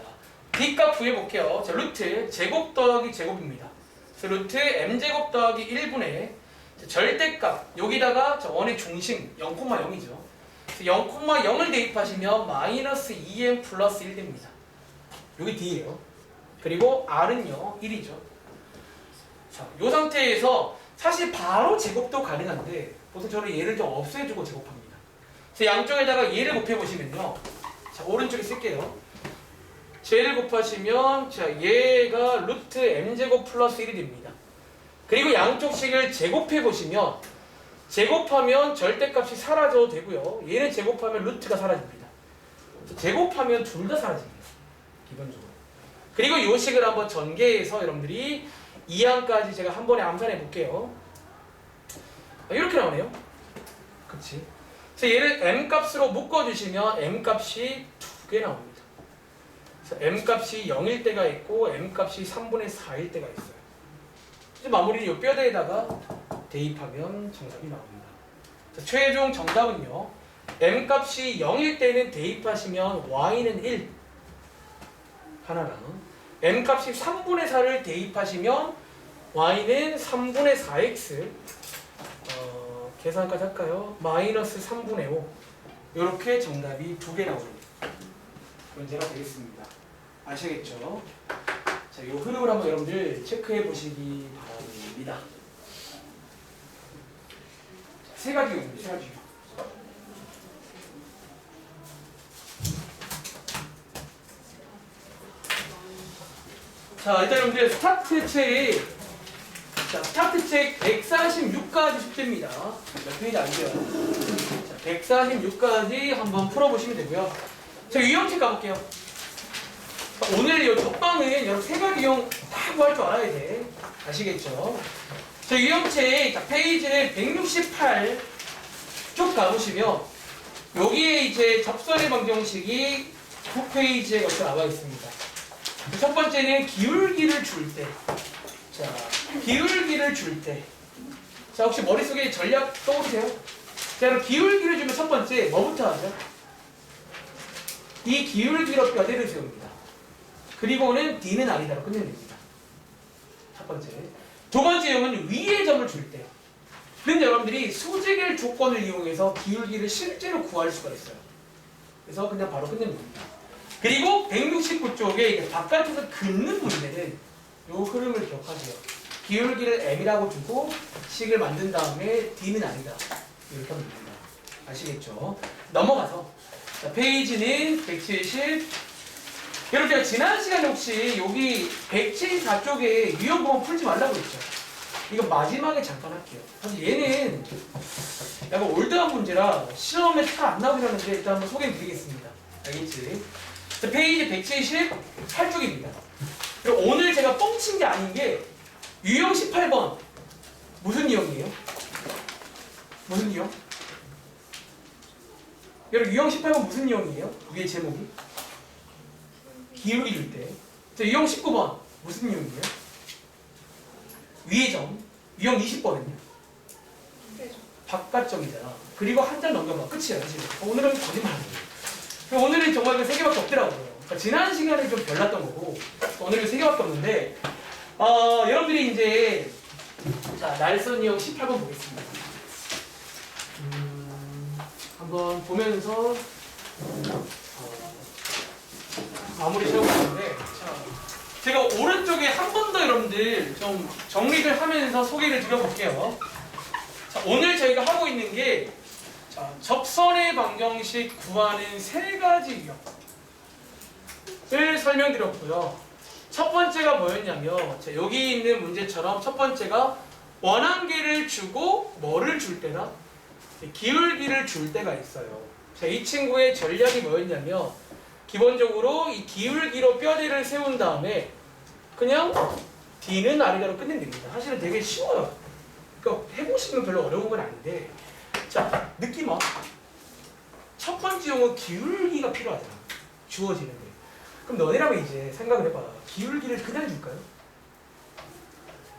Speaker 1: D값 구해볼게요. 자, 루트 제곱 더하기 제곱입니다. 그래서 루트 m제곱 더하기 1분의 절대값, 여기다가 원의 중심 0,0이죠. 0,0을 대입하시면 마이너스 2m 플러스 1 됩니다. 여기 D예요. 그리고 R은요 1이죠. 자, 이 상태에서 사실 바로 제곱도 가능한데 보통 저는 얘를 좀 없애주고 제곱합니다. 그래서 양쪽에다가 얘를 곱해보시면요, 자, 오른쪽에 쓸게요. 쟤를 곱하시면 자, 얘가 루트 m제곱 플러스 1이 됩니다. 그리고 양쪽 식을 제곱해보시면 제곱하면 절대값이 사라져도 되고요, 얘는 제곱하면 루트가 사라집니다. 제곱하면 둘 다 사라집니다, 기본적으로. 그리고 이 식을 한번 전개해서 여러분들이 2항까지 제가 한 번에 암산해 볼게요. 이렇게 나오네요. 그치? 그래서 얘를 m 값으로 묶어주시면 m 값이 2개 나옵니다. 그래서 m 값이 0일 때가 있고 m 값이 3분의 4일 때가 있어요. 이제 마무리를 이 뼈대에다가 대입하면 정답이 나옵니다. 자, 최종 정답은요. m 값이 0일 때는 대입하시면 y는 1 하나랑 m 값이 3분의 4를 대입하시면 y는 3분의 4x 계산까지 할까요? 마이너스 3분의 5 이렇게 정답이 2개 나오는 문제가 되겠습니다. 아시겠죠? 자, 이 흐름을 한번 여러분들 체크해 보시기 바랍니다. 세 가지 유형입니다. 세 가지 유형. 자, 일단 여러분들 스타트 책 자, 스타트 책 146까지 숙제입니다. 몇 페이지 안 돼요. 자, 146까지 한번 풀어보시면 되고요. 자, 유형책 가볼게요. 자, 오늘 이 첫방은 여러분 세 가지 유형 다 구할 줄 알아야 돼. 아시겠죠? 자, 유형책 자, 페이지는 168 쭉 가보시면 여기에 이제 접선의 방정식이 9페이지에 걸쳐 나와 있습니다. 첫 번째는 기울기를 줄 때. 자, 기울기를 줄 때. 자, 혹시 머릿속에 전략 떠오르세요? 자, 그럼 기울기를 주면 첫 번째 뭐부터 하죠? 이 기울기로 뼈대를 세웁니다. 그리고는 D는 아니다로 끝내냅니다. 첫 번째. 두 번째 용은 위의 점을 줄 때. 근데 여러분들이 수직의 조건을 이용해서 기울기를 실제로 구할 수가 있어요. 그래서 그냥 바로 끝냅니다. 그리고 169쪽에 바깥에서 긋는 문제는 이 흐름을 기억하세요. 기울기를 m이라고 주고 식을 만든 다음에 d는 아니다. 이렇게 하면 됩니다. 아시겠죠? 넘어가서 자, 페이지는 170. 여러분 제가 지난 시간에 혹시 여기 174쪽에 유형 구문 풀지 말라고 했죠. 이거 마지막에 잠깐 할게요. 사실 얘는 약간 올드한 문제라 시험에 잘 안 나오긴 하는데 일단 한번 소개해 드리겠습니다. 알겠지? 자, 페이지 178쪽입니다. 그리고 오늘 제가 뻥친 게 아닌 게 유형 18번 무슨 유형이에요? 무슨 유형? 여러분 유형 18번 무슨 유형이에요? 위에 제목이 기울기 줄 때. 자, 유형 19번 무슨 유형이에요? 위의 점. 유형 20번은요? 바깥점이잖아. 그리고 한 장 넘겨봐. 끝이야. 사실. 오늘은 거짓말이에요. 오늘은 정말 그 세 개밖에 없더라고요. 그러니까 지난 시간에 좀 별났던 거고 오늘은 세 개밖에 없는데 여러분들이 이제 자 날선 유형 18번 보겠습니다. 한번 보면서 마무리 세워보는데 제가 오른쪽에 한 번 더 여러분들 좀 정리를 하면서 소개를 드려볼게요. 자, 오늘 저희가 하고 있는 게 자, 접선의 방정식 구하는 세 가지 유형을 설명드렸고요. 첫 번째가 뭐였냐면 자, 여기 있는 문제처럼 첫 번째가 원한계를 주고 뭐를 줄 때나 기울기를 줄 때가 있어요. 자, 이 친구의 전략이 뭐였냐면 기본적으로 이 기울기로 뼈대를 세운 다음에 그냥 D는 아래로 끝냅니다. 사실은 되게 쉬워요. 그러니까 해보시면 별로 어려운 건 아닌데 자, 느낌 와. 첫 번째 용은 기울기가 필요하잖아. 주어지는데. 그럼 너네라면 이제 생각을 해봐. 기울기를 그냥 줄까요?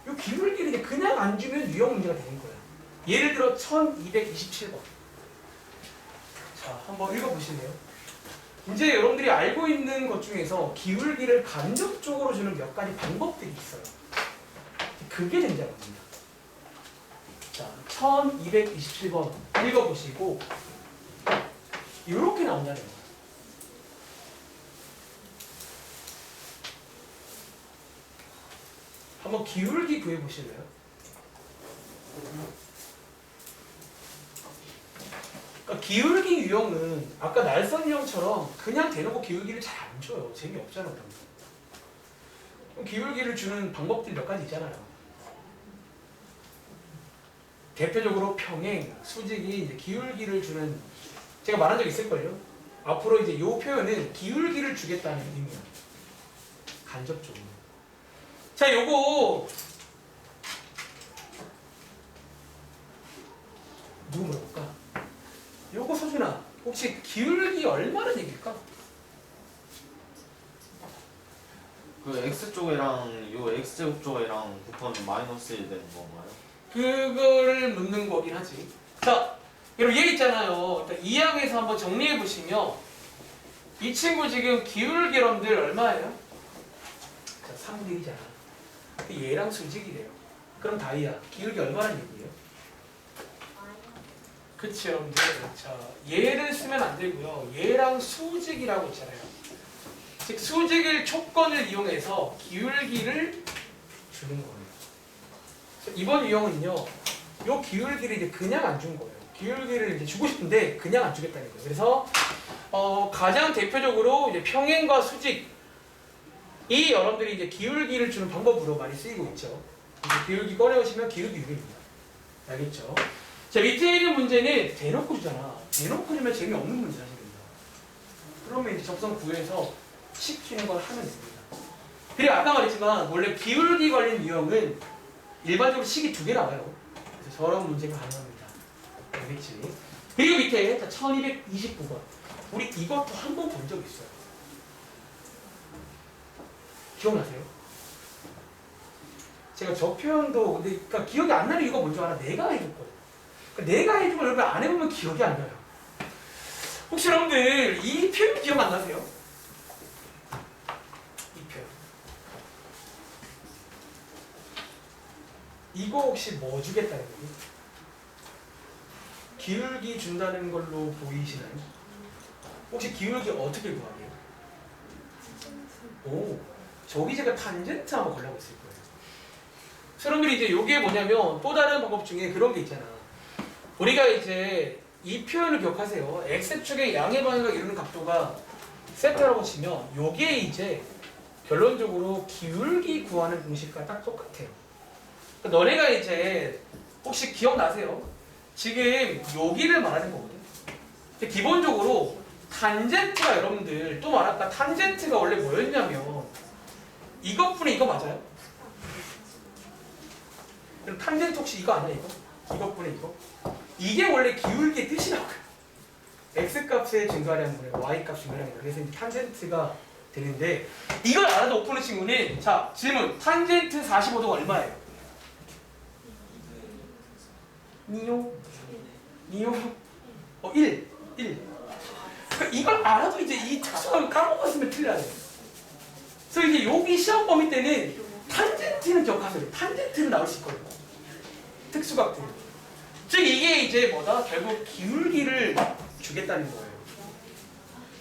Speaker 1: 이 기울기를 그냥 안 주면 유형 문제가 되는 거야. 예를 들어 1227번. 자, 한번 읽어보실래요? 이제 여러분들이 알고 있는 것 중에서 기울기를 간접적으로 주는 몇 가지 방법들이 있어요. 그게 된다고합니다. 자, 1227번 읽어보시고 이렇게 나온다는 거예요. 한번 기울기 구해보실래요? 그러니까 기울기 유형은 아까 날선 유형처럼 그냥 대놓고 기울기를 잘 안 줘요. 재미없잖아. 그럼 기울기를 주는 방법들이 몇 가지 있잖아요. 대표적으로 평행, 수직이 이제 기울기를 주는 제가 말한 적 있을걸요? 앞으로 이제 이 표현은 기울기를 주겠다는 의미야. 간접적으로. 자, 요거 누구 물어볼까? 요거 소준아 혹시 기울기 얼마나 얘기일까?
Speaker 4: 그 x쪽이랑 요 x제곱 쪽이랑 곱하면 마이너스 1 되는 건가요?
Speaker 1: 그거를 묻는 거긴 하지. 자, 여러분 얘 있잖아요. 일단 이 항에서 한번 정리해 보시면 이 친구 지금 기울기 여러분들 얼마예요? 자, 3분의 1이잖아. 얘랑 수직이래요. 그럼 다이야. 기울기 얼마라는 얘기예요? 그치 여러분들. 자, 얘를 쓰면 안 되고요. 얘랑 수직이라고 있잖아요. 즉 수직일 촉건을 이용해서 기울기를 주는 거예요. 그래서 이번 유형은요, 요 기울기를 이제 그냥 안 준 거예요. 기울기를 이제 주고 싶은데 그냥 안 주겠다는 거예요. 그래서 가장 대표적으로 이제 평행과 수직 이 여러분들이 이제 기울기를 주는 방법으로 많이 쓰이고 있죠. 그래서 기울기 꺼내오시면 기울기 유형입니다. 알겠죠? 자, 밑에 있는 문제는 대놓고 주잖아. 대놓고 주면 재미없는 문제 사실입니다. 그러면 이제 접선 구해서 시키는 걸 하면 됩니다. 그리고 아까 말했지만 원래 기울기 관련 유형은 일반적으로 식이 2개 나와요. 그래서 저런 문제가 가능합니다. 알겠지? 그리고 밑에 1229번. 우리 이것도 한 번 본 적 있어요. 기억나세요? 제가 저 표현도 근데 그러니까 기억이 안 나는 이유가 뭔지 알아? 내가 해줬거든. 그러니까 내가 해주고 여러분 안 해보면 기억이 안 나요. 혹시 여러분들 이 표현 기억 안 나세요? 이 표현. 이거 혹시 뭐 주겠다는 거예요? 기울기 준다는 걸로 보이시나요? 혹시 기울기 어떻게 구하게요? 오, 저기 제가 탄젠트 한번 걸려고 있을 거예요. 여러분들이 이제 이게 뭐냐면 또 다른 방법 중에 그런 게 있잖아. 우리가 이제 이 표현을 기억하세요. X축의 양의 방향을 이루는 각도가 세타라고 치면 요게 이제 결론적으로 기울기 구하는 공식과 딱 똑같아요. 너네가 이제 혹시 기억나세요? 지금 여기를 말하는 거거든. 근데 기본적으로 탄젠트가 여러분들 또 말할까? 탄젠트가 원래 뭐였냐면 이것분의 이거 맞아요? 그럼 탄젠트 혹시 이거 아니야 이거? 이것분의 이거? 이게 원래 기울기의 뜻이라고요. x값의 증가량분의 y값 증가량이다. 그래서 이제 탄젠트가 되는데 이걸 알아도 못 푸는 친구는 자 질문 탄젠트 45도가 얼마예요? 니요? 니요? 1 그러니까 이걸 알아도 이제 이 특수함을 까먹었으면 틀려요. 그래서 이제 여기 시험 범위 때는 탄젠트는 기억하세요. 탄젠트는 나올 수 있거든요. 특수각들. 즉 이게 이제 뭐다? 결국 기울기를 주겠다는 거예요.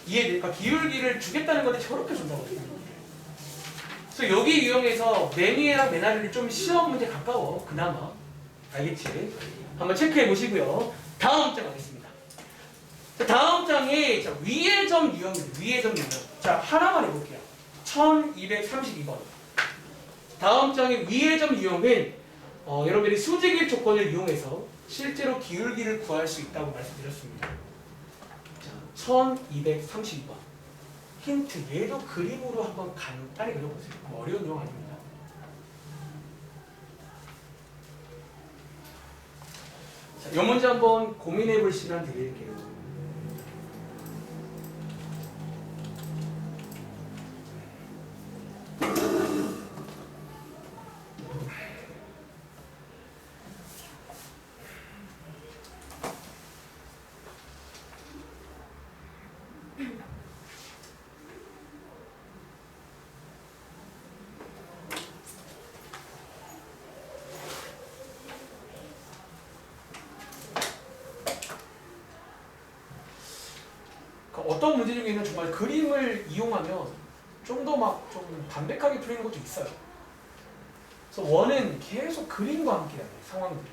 Speaker 1: 이해될까? 기울기를 주겠다는 건데 저렇게 준다고 해요. 그래서 여기 유형에서 메니에랑 메나르는 좀 시험 문제 가까워. 그나마. 알겠지? 한번 체크해 보시고요. 다음 장 가겠습니다. 다음 장에 자, 위의 점 유형입니다. 위의 점 유형. 자, 하나만 해볼게요. 1232번. 다음 장의 위의 점 유형은 여러분들이 수직일 조건을 이용해서 실제로 기울기를 구할 수 있다고 말씀드렸습니다. 자, 1232번. 힌트, 얘도 그림으로 한번 간단히 그려보세요. 뭐 어려운 유형 아닙니다. 자, 이 문제 한번 고민해 볼 시간 드릴게요. 어떤 문제 중에는 정말 그림을 이용하면 좀 더 막 좀 담백하게 풀리는 것도 있어요. 그래서 원은 계속 그림과 함께해야 돼요. 상황들을.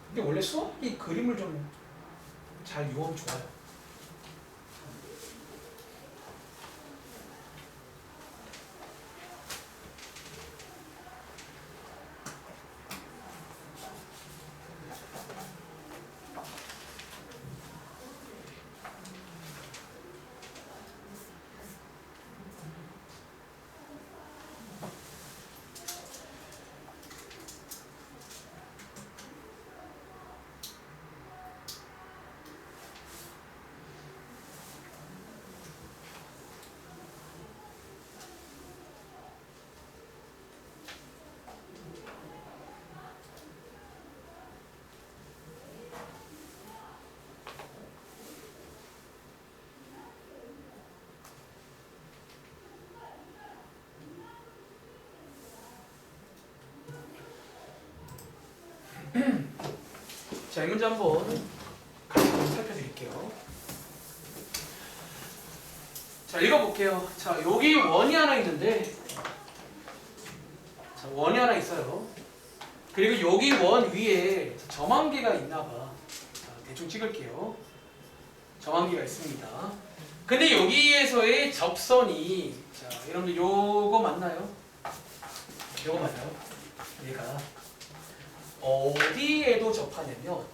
Speaker 1: 근데 원래 수학이 그림을 좀 잘 이용하면 좋아요. 자, 이 문제 한번 같이 좀 살펴드릴게요. 자, 읽어볼게요. 자, 여기 원이 하나 있는데, 자, 원이 하나 있어요. 그리고 여기 원 위에 점 한 개가 있나봐. 자, 대충 찍을게요. 점 한 개가 있습니다. 근데 여기에서의 접선이, 자, 여러분들 요거 맞나요? 요거 맞나요? 얘가 어디에도 접하냐면,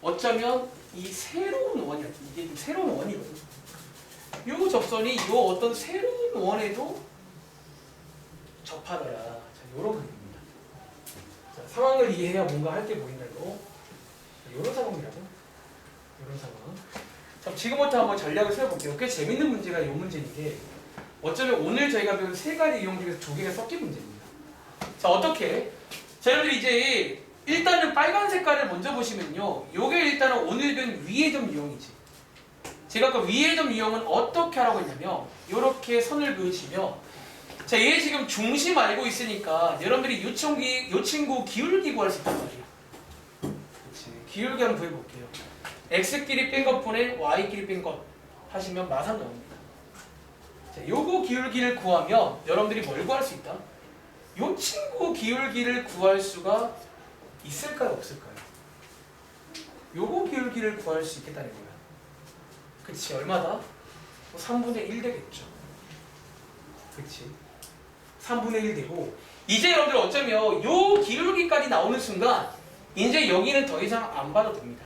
Speaker 1: 어쩌면 이 새로운 원이야. 이게 좀 새로운 원이거든요. 요 접선이 요 어떤 새로운 원에도 접하더라. 자, 요런 그림입니다. 자, 상황을 이해해야 뭔가 할 게 보인다고. 요런 상황이라고. 요런 상황. 자, 지금부터 한번 전략을 세워볼게요. 꽤 재밌는 문제가 요 문제인 게, 어쩌면 오늘 저희가 배운 세 가지 유형 중에서 두 개가 섞인 문제입니다. 자, 어떻게? 자, 여러분들 이제 일단은 빨간 색깔을 먼저 보시면요. 요게 일단은 오늘 배운 위의 점 유형이지. 제가 아까 위의 점 유형은 어떻게 하라고 했냐면, 요렇게 선을 그으시며, 자, 얘 지금 중심 알고 있으니까 여러분들이 요 친구 기울기 구할 수 있단 말이에요. 그렇지. 기울기 한번 구해볼게요. x끼리 뺀 것분의 y끼리 뺀 것 하시면 마상 나옵니다. 자, 요거 기울기를 구하면 여러분들이 뭘 구할 수 있다? 요 친구 기울기를 구할 수가 있을까요? 없을까요? 요거 기울기를 구할 수 있겠다는 거야. 그치? 얼마다? 3분의 1 되겠죠. 그치? 3분의 1 되고, 이제 여러분들 어쩌면 요 기울기까지 나오는 순간 이제 여기는 더 이상 안 봐도 됩니다.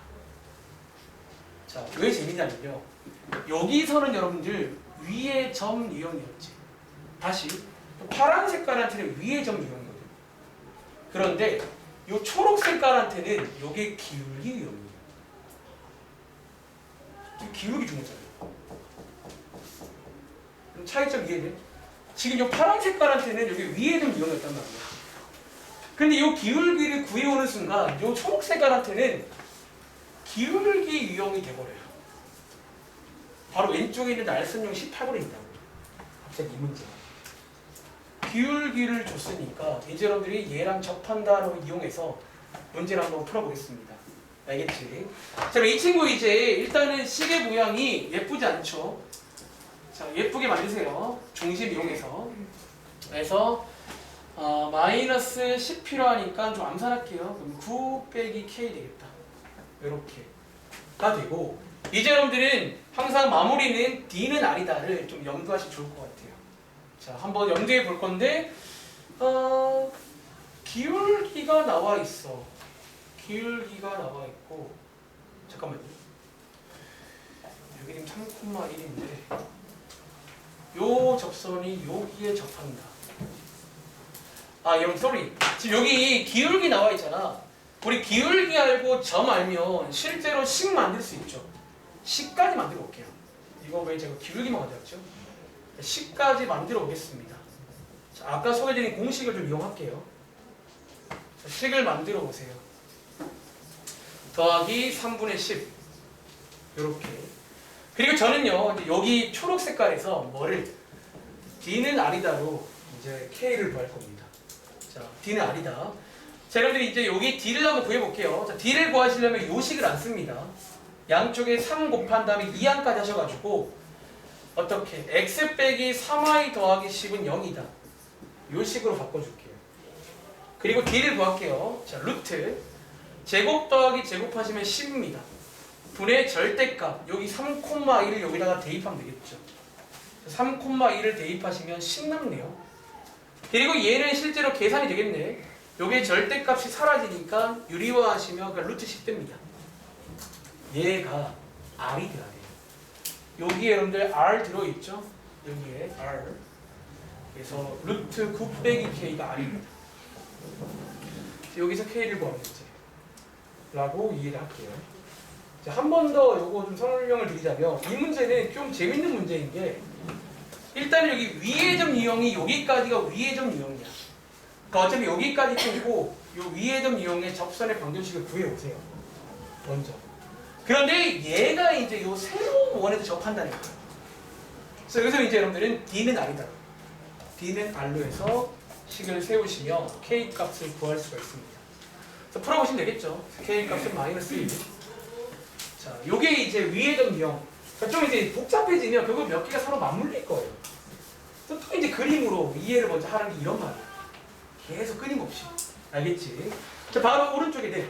Speaker 1: 자, 왜 재밌냐면요. 여기서는 여러분들 위의 점 유형이었지. 다시 파란 색깔한테는 위의 점 유형이거든요. 그런데 요 초록 색깔한테는 요게 기울기 유형이에요. 기울기 중요잖아요. 그럼 차이점 이해돼? 지금 요 파란 색깔한테는 여기 위에 좀 유형이었단 말이야. 근데 요 기울기를 구해오는 순간 요 초록 색깔한테는 기울기 유형이 돼버려요. 바로 왼쪽에 있는 날선형 18번에 있다고. 갑자기 이 문제. 기울기를 줬으니까 이제 여러분들이 얘랑 접한다로 이용해서 문제를 한번 풀어보겠습니다. 알겠지? 자, 이 친구 이제 일단은 시계 모양이 예쁘지 않죠? 자, 예쁘게 만드세요. 중심 이용해서. 그래서 마이너스 10 필요하니까 좀 암산할게요. 그럼 9 빼기 k 되겠다. 이렇게가 되고, 이제 여러분들은 항상 마무리는 D는 R이다를 좀 염두하시면 좋을 것 같아요. 자, 한번 염두해 볼 건데, 기울기가 나와 있어. 기울기가 나와 있고, 잠깐만요. 여기 지금 3,1인데, 요 접선이 여기에 접한다. 여러분, sorry. 지금 여기 기울기 나와 있잖아. 우리 기울기 알고 점 알면 실제로 식 만들 수 있죠. 식까지 만들어 볼게요. 이거 왜 제가 기울기만 만들었죠? 식까지 만들어 보겠습니다. 자, 아까 소개드린 공식을 좀 이용할게요. 자, 식을 만들어 보세요. 더하기 3분의 10 이렇게. 그리고 저는요 여기 초록 색깔에서 뭐를 D는 R이다로 이제 K를 구할 겁니다. 자, D는 R이다. 자, 여러분들이 이제 여기 D를 한번 구해볼게요. 자, D를 구하시려면 요 식을 안 씁니다. 양쪽에 3 곱한 다음에 2항까지 하셔가지고 어떻게? x 빼기 3y 더하기 10은 0이다. 요 식으로 바꿔줄게요. 그리고 D를 구할게요. 자, 루트 제곱 더하기 제곱하시면 10입니다. 분의 절대값 여기 3,1을 여기다가 대입하면 되겠죠. 3,1을 대입하시면 10 남네요. 그리고 얘는 실제로 계산이 되겠네. 요게 절대값이 사라지니까 유리화하시면 그러니까 루트 10 됩니다. 얘가 R이 돼야 돼요. 여기에 여러분들 R 들어있죠? 여기에 R. 그래서 루트 9 빼기 K가 R입니다. 여기서 K를 구하면 되지. 라고 이해를 할게요. 한 번 더 요거 좀 설명을 드리자면, 이 문제는 좀 재밌는 문제인 게, 일단 여기 위의 점 유형이 여기까지가 위의 점 유형이야. 그러니까 어차피 여기까지 끊고 요 위의 점 유형의 접선의 방정식을 구해오세요. 먼저. 그런데 얘가 이제 요 새로운 원에도 접한다는 거예요. 그래서 여기서 이제 여러분들은 D는 R이다. D는 R로 해서 식을 세우시면 K 값을 구할 수가 있습니다. 그래서 풀어보시면 되겠죠. K 값은 마이너스 1. 자, 요게 이제 위의 점 유형. 그러니까 좀 이제 복잡해지면 그거 몇 개가 서로 맞물릴 거예요. 또 이제 그림으로 이해를 먼저 하는 게 이런 말이에요. 계속 끊임없이. 알겠지? 자, 바로 오른쪽에 네.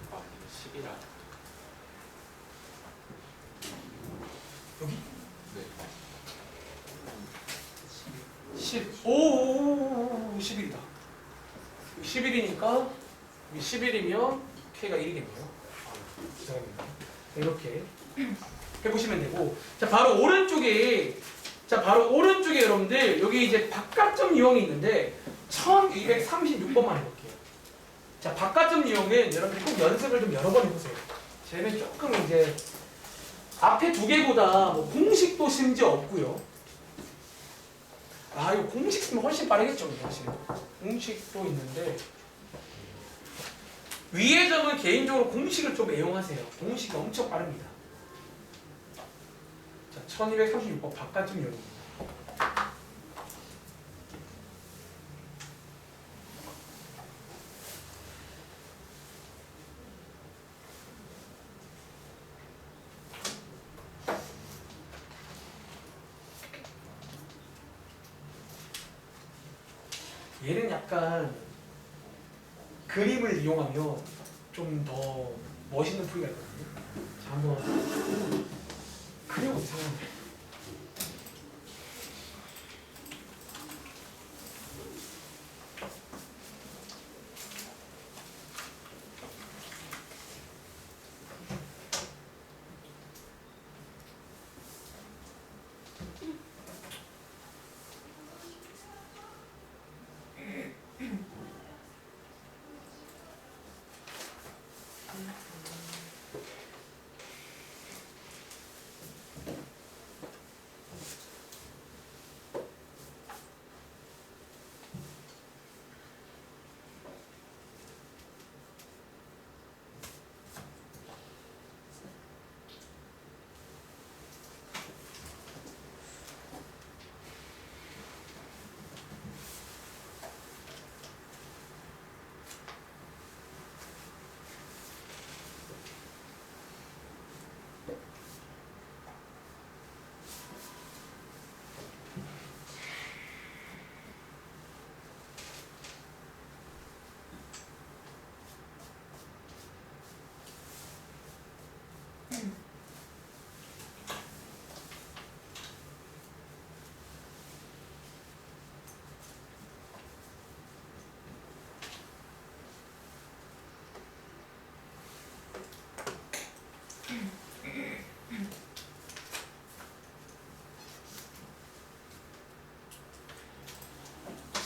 Speaker 4: 9 10이라.
Speaker 1: 여기?
Speaker 4: 네.
Speaker 1: 10. 오, 11이다. 11이니까 11이면 K가 1이겠네요. 죄송합니다. 이렇게 해보시면 되고, 자 바로 오른쪽에 여러분들 여기 이제 바깥점 유형이 있는데 1236번만 해볼게요. 자 바깥점 유형은 여러분들 꼭 연습을 좀 여러 번 해보세요. 쟤는 조금 이제 앞에 두 개보다 뭐 공식도 심지어 없고요. 아 이거 공식 쓰면 훨씬 빠르겠죠, 사실. 공식도 있는데 위의 점은 개인적으로 공식을 좀 애용하세요. 공식이 엄청 빠릅니다. 자, 1236번 바깥점 유형입니다. 얘는 약간 그림을 이용하면 좀 더 멋있는 풀이가 있거든요. 자, 한번 그려보세요.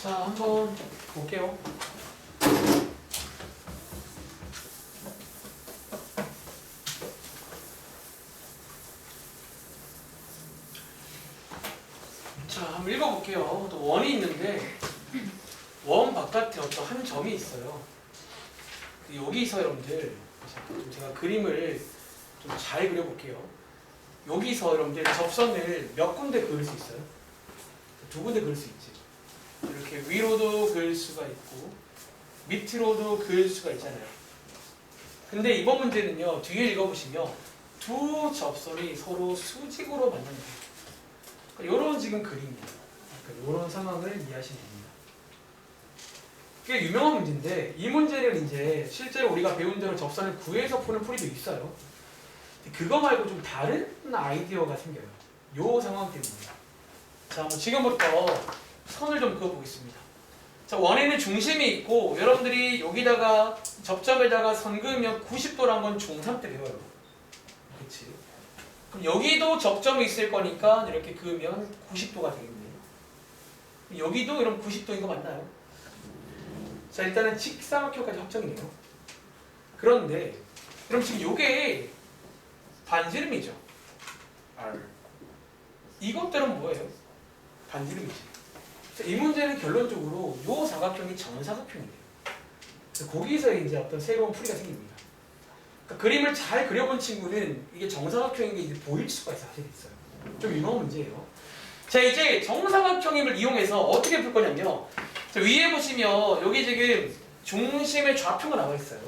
Speaker 1: 자, 한번 볼게요. 자, 한번 읽어볼게요. 또 원이 있는데 원 바깥에 어떤 한 점이 있어요. 여기서 여러분들 제가 그림을 좀 잘 그려볼게요. 여기서 여러분들 접선을 몇 군데 그릴 수 있어요? 두 군데 그릴 수 있지. 이렇게 위로도 그릴 수가 있고 밑으로도 그릴 수가 있잖아요. 근데 이번 문제는요, 뒤에 읽어보시면 두 접선이 서로 수직으로 만난다. 그러니까 이런 지금 그림이에요. 그러니까 이런 상황을 이해하시면 됩니다. 꽤 유명한 문제인데 이 문제는 이제 실제로 우리가 배운 대로 접선을 구해서 푸는 풀이도 있어요. 그거 말고 좀 다른 아이디어가 생겨요. 요 상황 때문에. 자, 뭐 지금부터 선을 좀 그어보겠습니다. 자, 원에는 중심이 있고 여러분들이 여기다가 접점에다가 선 그으면 90도란 건 중3 때 배워요. 그렇지? 그럼 여기도 접점이 있을 거니까 이렇게 그으면 90도가 되겠네요. 여기도 이런 90도인 거 맞나요? 자, 일단은 직사각형까지 확정이네요. 그런데 그럼 지금 요게 반지름이죠.
Speaker 4: R.
Speaker 1: 이것들은 뭐예요? 반지름이지. 이 문제는 결론적으로 요 사각형이 정사각형이에요. 그래서 거기서 이제 어떤 새로운 풀이가 생깁니다. 그러니까 그림을 잘 그려본 친구는 이게 정사각형인 게 이제 보일 수가 사실 있어요. 좀 유명한 문제예요. 자, 이제 정사각형임을 이용해서 어떻게 풀 거냐면요. 자, 위에 보시면 여기 지금 중심의 좌표가 나와 있어요.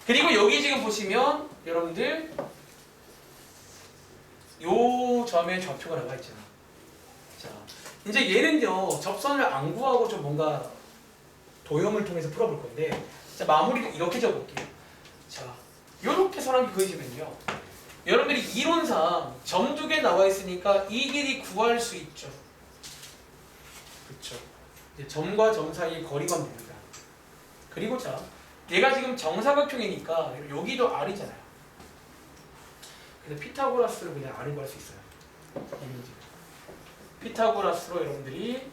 Speaker 1: 그리고 여기 지금 보시면 여러분들 요 점의 좌표가 나와 있잖아. 자, 이제 얘는요 접선을 안 구하고 좀 뭔가 도형을 통해서 풀어볼 건데, 자 마무리를 이렇게 접을게요. 자, 요렇게 선함이 그어지면요, 여러분들이 이론상 점 두 개 나와 있으니까 이 길이 구할 수 있죠. 그렇죠. 이제 점과 점 사이의 거리가 됩니다. 그리고 자, 얘가 지금 정사각형이니까 여기도 R이잖아요. 그래서 피타고라스로 그냥 R을 구할 수 있어요. 피타고라스로 여러분들이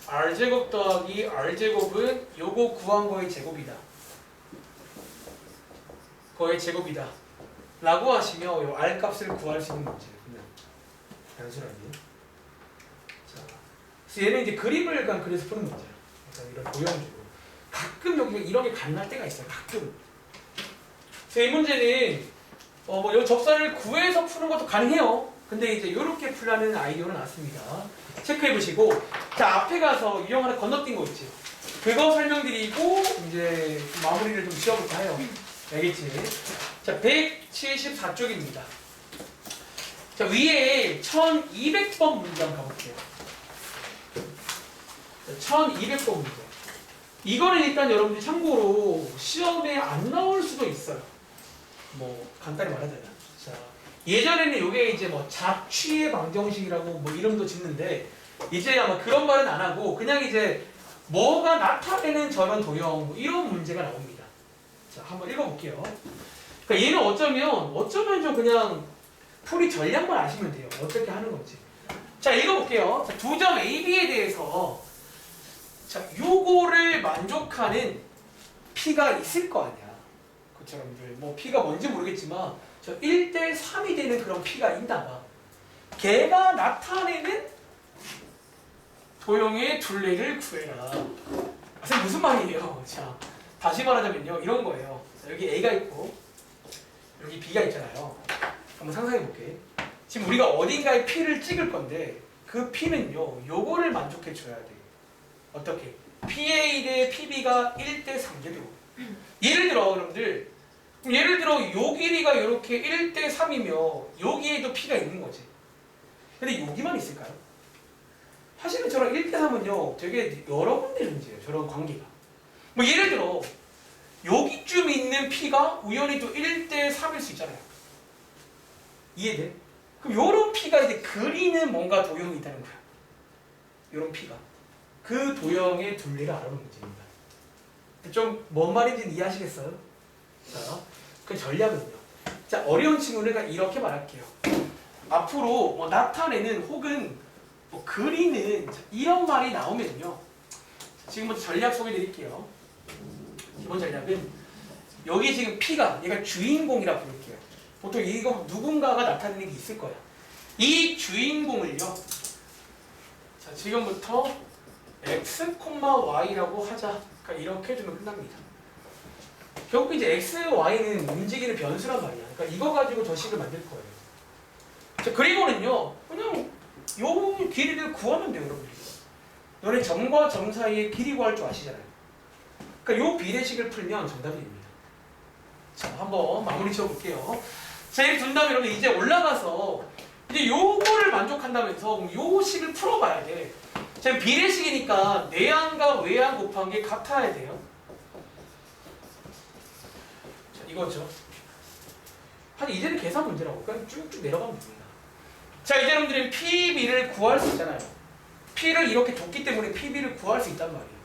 Speaker 1: R제곱 더하기 R제곱은 요거 구한 거의 제곱이다. 거의 제곱이다. 라고 하시면 요 R 값을 구할 수 있는 문제예요. 그냥 단순하게. 자, 그래서 얘는 이제 그림을 그래서 푸는 문제예요. 그러니까 이런 도형적으로. 가끔 여기 이런 게 가능할 때가 있어요. 가끔. 그래서 이 문제는 뭐 이 접선을 구해서 푸는 것도 가능해요. 근데 이제 이렇게 풀라는 아이디어는 나왔습니다. 체크해 보시고, 자 앞에 가서 유형 하나 건너뛴 거 있지. 그거 설명드리고 이제 마무리를 좀 지어볼까 해요. 알겠지? 자 174쪽입니다. 자 위에 1200번 문제 한번 가볼게요. 1200번 문제. 이거는 일단 여러분들 참고로 시험에 안 나올 수도 있어요. 뭐 간단히 말하자면, 자 예전에는 이게 이제 뭐 잡취의 방정식이라고 뭐 이름도 짓는데, 이제 아마 그런 말은 안 하고 그냥 이제 뭐가 나타내는 저런 도형 뭐 이런 문제가 나옵니다. 자 한번 읽어볼게요. 그러니까 얘는 어쩌면 좀 그냥 풀이 전략만 아시면 돼요. 어떻게 하는 건지. 자 읽어볼게요. 자, 두 점 A, B에 대해서 자 요거를 만족하는 P가 있을 거 아니야. 그쵸 여러분들. 뭐 P가 뭔지 모르겠지만 저 1대 3이 되는 그런 P가 있나 봐. 걔가 나타내는 도형의 둘레를 구해라. 선생님 무슨 말이에요? 자 다시 말하자면요 이런 거예요. 자, 여기 A가 있고 여기 B가 있잖아요. 한번 상상해 볼게. 지금 우리가 어딘가에 P를 찍을 건데 그 P는요 요거를 만족해 줘야 돼. 어떻게? PA 대 PB가 1대 3제도. 예를 들어 여러분들, 요 길이가 이렇게 1대 3이면 여기에도 P가 있는 거지. 근데 여기만 있을까요? 사실은 저런 1대 3은요 되게 여러 군데 존재해요. 저런 관계가. 뭐 예를 들어 여기쯤 있는 P가 우연히 또 1대 3일 수 있잖아요. 이해돼? 그럼 요런 P가 이제 그리는 뭔가 도형이 있다는 거야. 요런 P가. 그 도형의 둘레를 알아보는 문제입니다. 좀 뭔 말인지는 이해하시겠어요? 자, 그 전략은요. 자, 어려운 친구는 이렇게 말할게요. 앞으로 뭐 나타내는 혹은 뭐 그리는 이런 말이 나오면요. 지금부터 전략 소개해 드릴게요. 기본 전략은 여기 지금 P가 얘가 주인공이라 부를게요. 보통 이거 누군가가 나타내는 게 있을 거야. 이 주인공을요. 자, 지금부터 x, y라고 하자. 그러니까 이렇게 해주면 끝납니다. 결국 이제 x, y는 움직이는 변수란 말이야. 그러니까 이거 가지고 저 식을 만들 거예요. 자, 그리고는요, 그냥 요 길이를 구하면 돼요, 여러분들. 너네 점과 점 사이의 길이 구할 줄 아시잖아요. 그러니까 요 비례식을 풀면 정답이 됩니다. 자, 한번 마무리 지어볼게요. 자, 이렇게 둔 다음에 여러분 이제 올라가서 이제 요거를 만족한다면서 그럼 요 식을 풀어봐야 돼. 자, 비례식이니까 내항과 외항 곱한 게 같아야 돼요. 자, 이거죠. 한 이제는 계산 문제라고. 그냥 쭉쭉 내려가면 됩니다. 자, 이제 여러분들이 PB를 구할 수 있잖아요. P를 이렇게 뒀기 때문에 PB를 구할 수 있단 말이에요.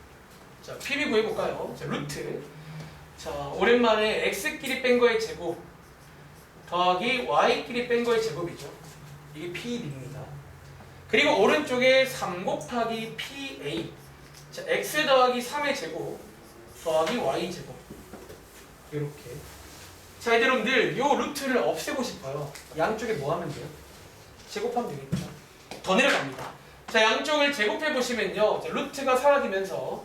Speaker 1: 자, PB 구해볼까요? 자, 루트. 자, 오랜만에 X끼리 뺀 거의 제곱 더하기 Y끼리 뺀 거의 제곱이죠. 이게 PB입니다. 그리고 오른쪽에 3 곱하기 PA. 자, X 더하기 3의 제곱 더하기 Y 제곱. 이렇게. 자, 이제 여러분들 요 루트를 없애고 싶어요. 양쪽에 뭐 하면 돼요? 제곱하면 되겠죠. 더 내려갑니다. 자, 양쪽을 제곱해 보시면요. 자, 루트가 사라지면서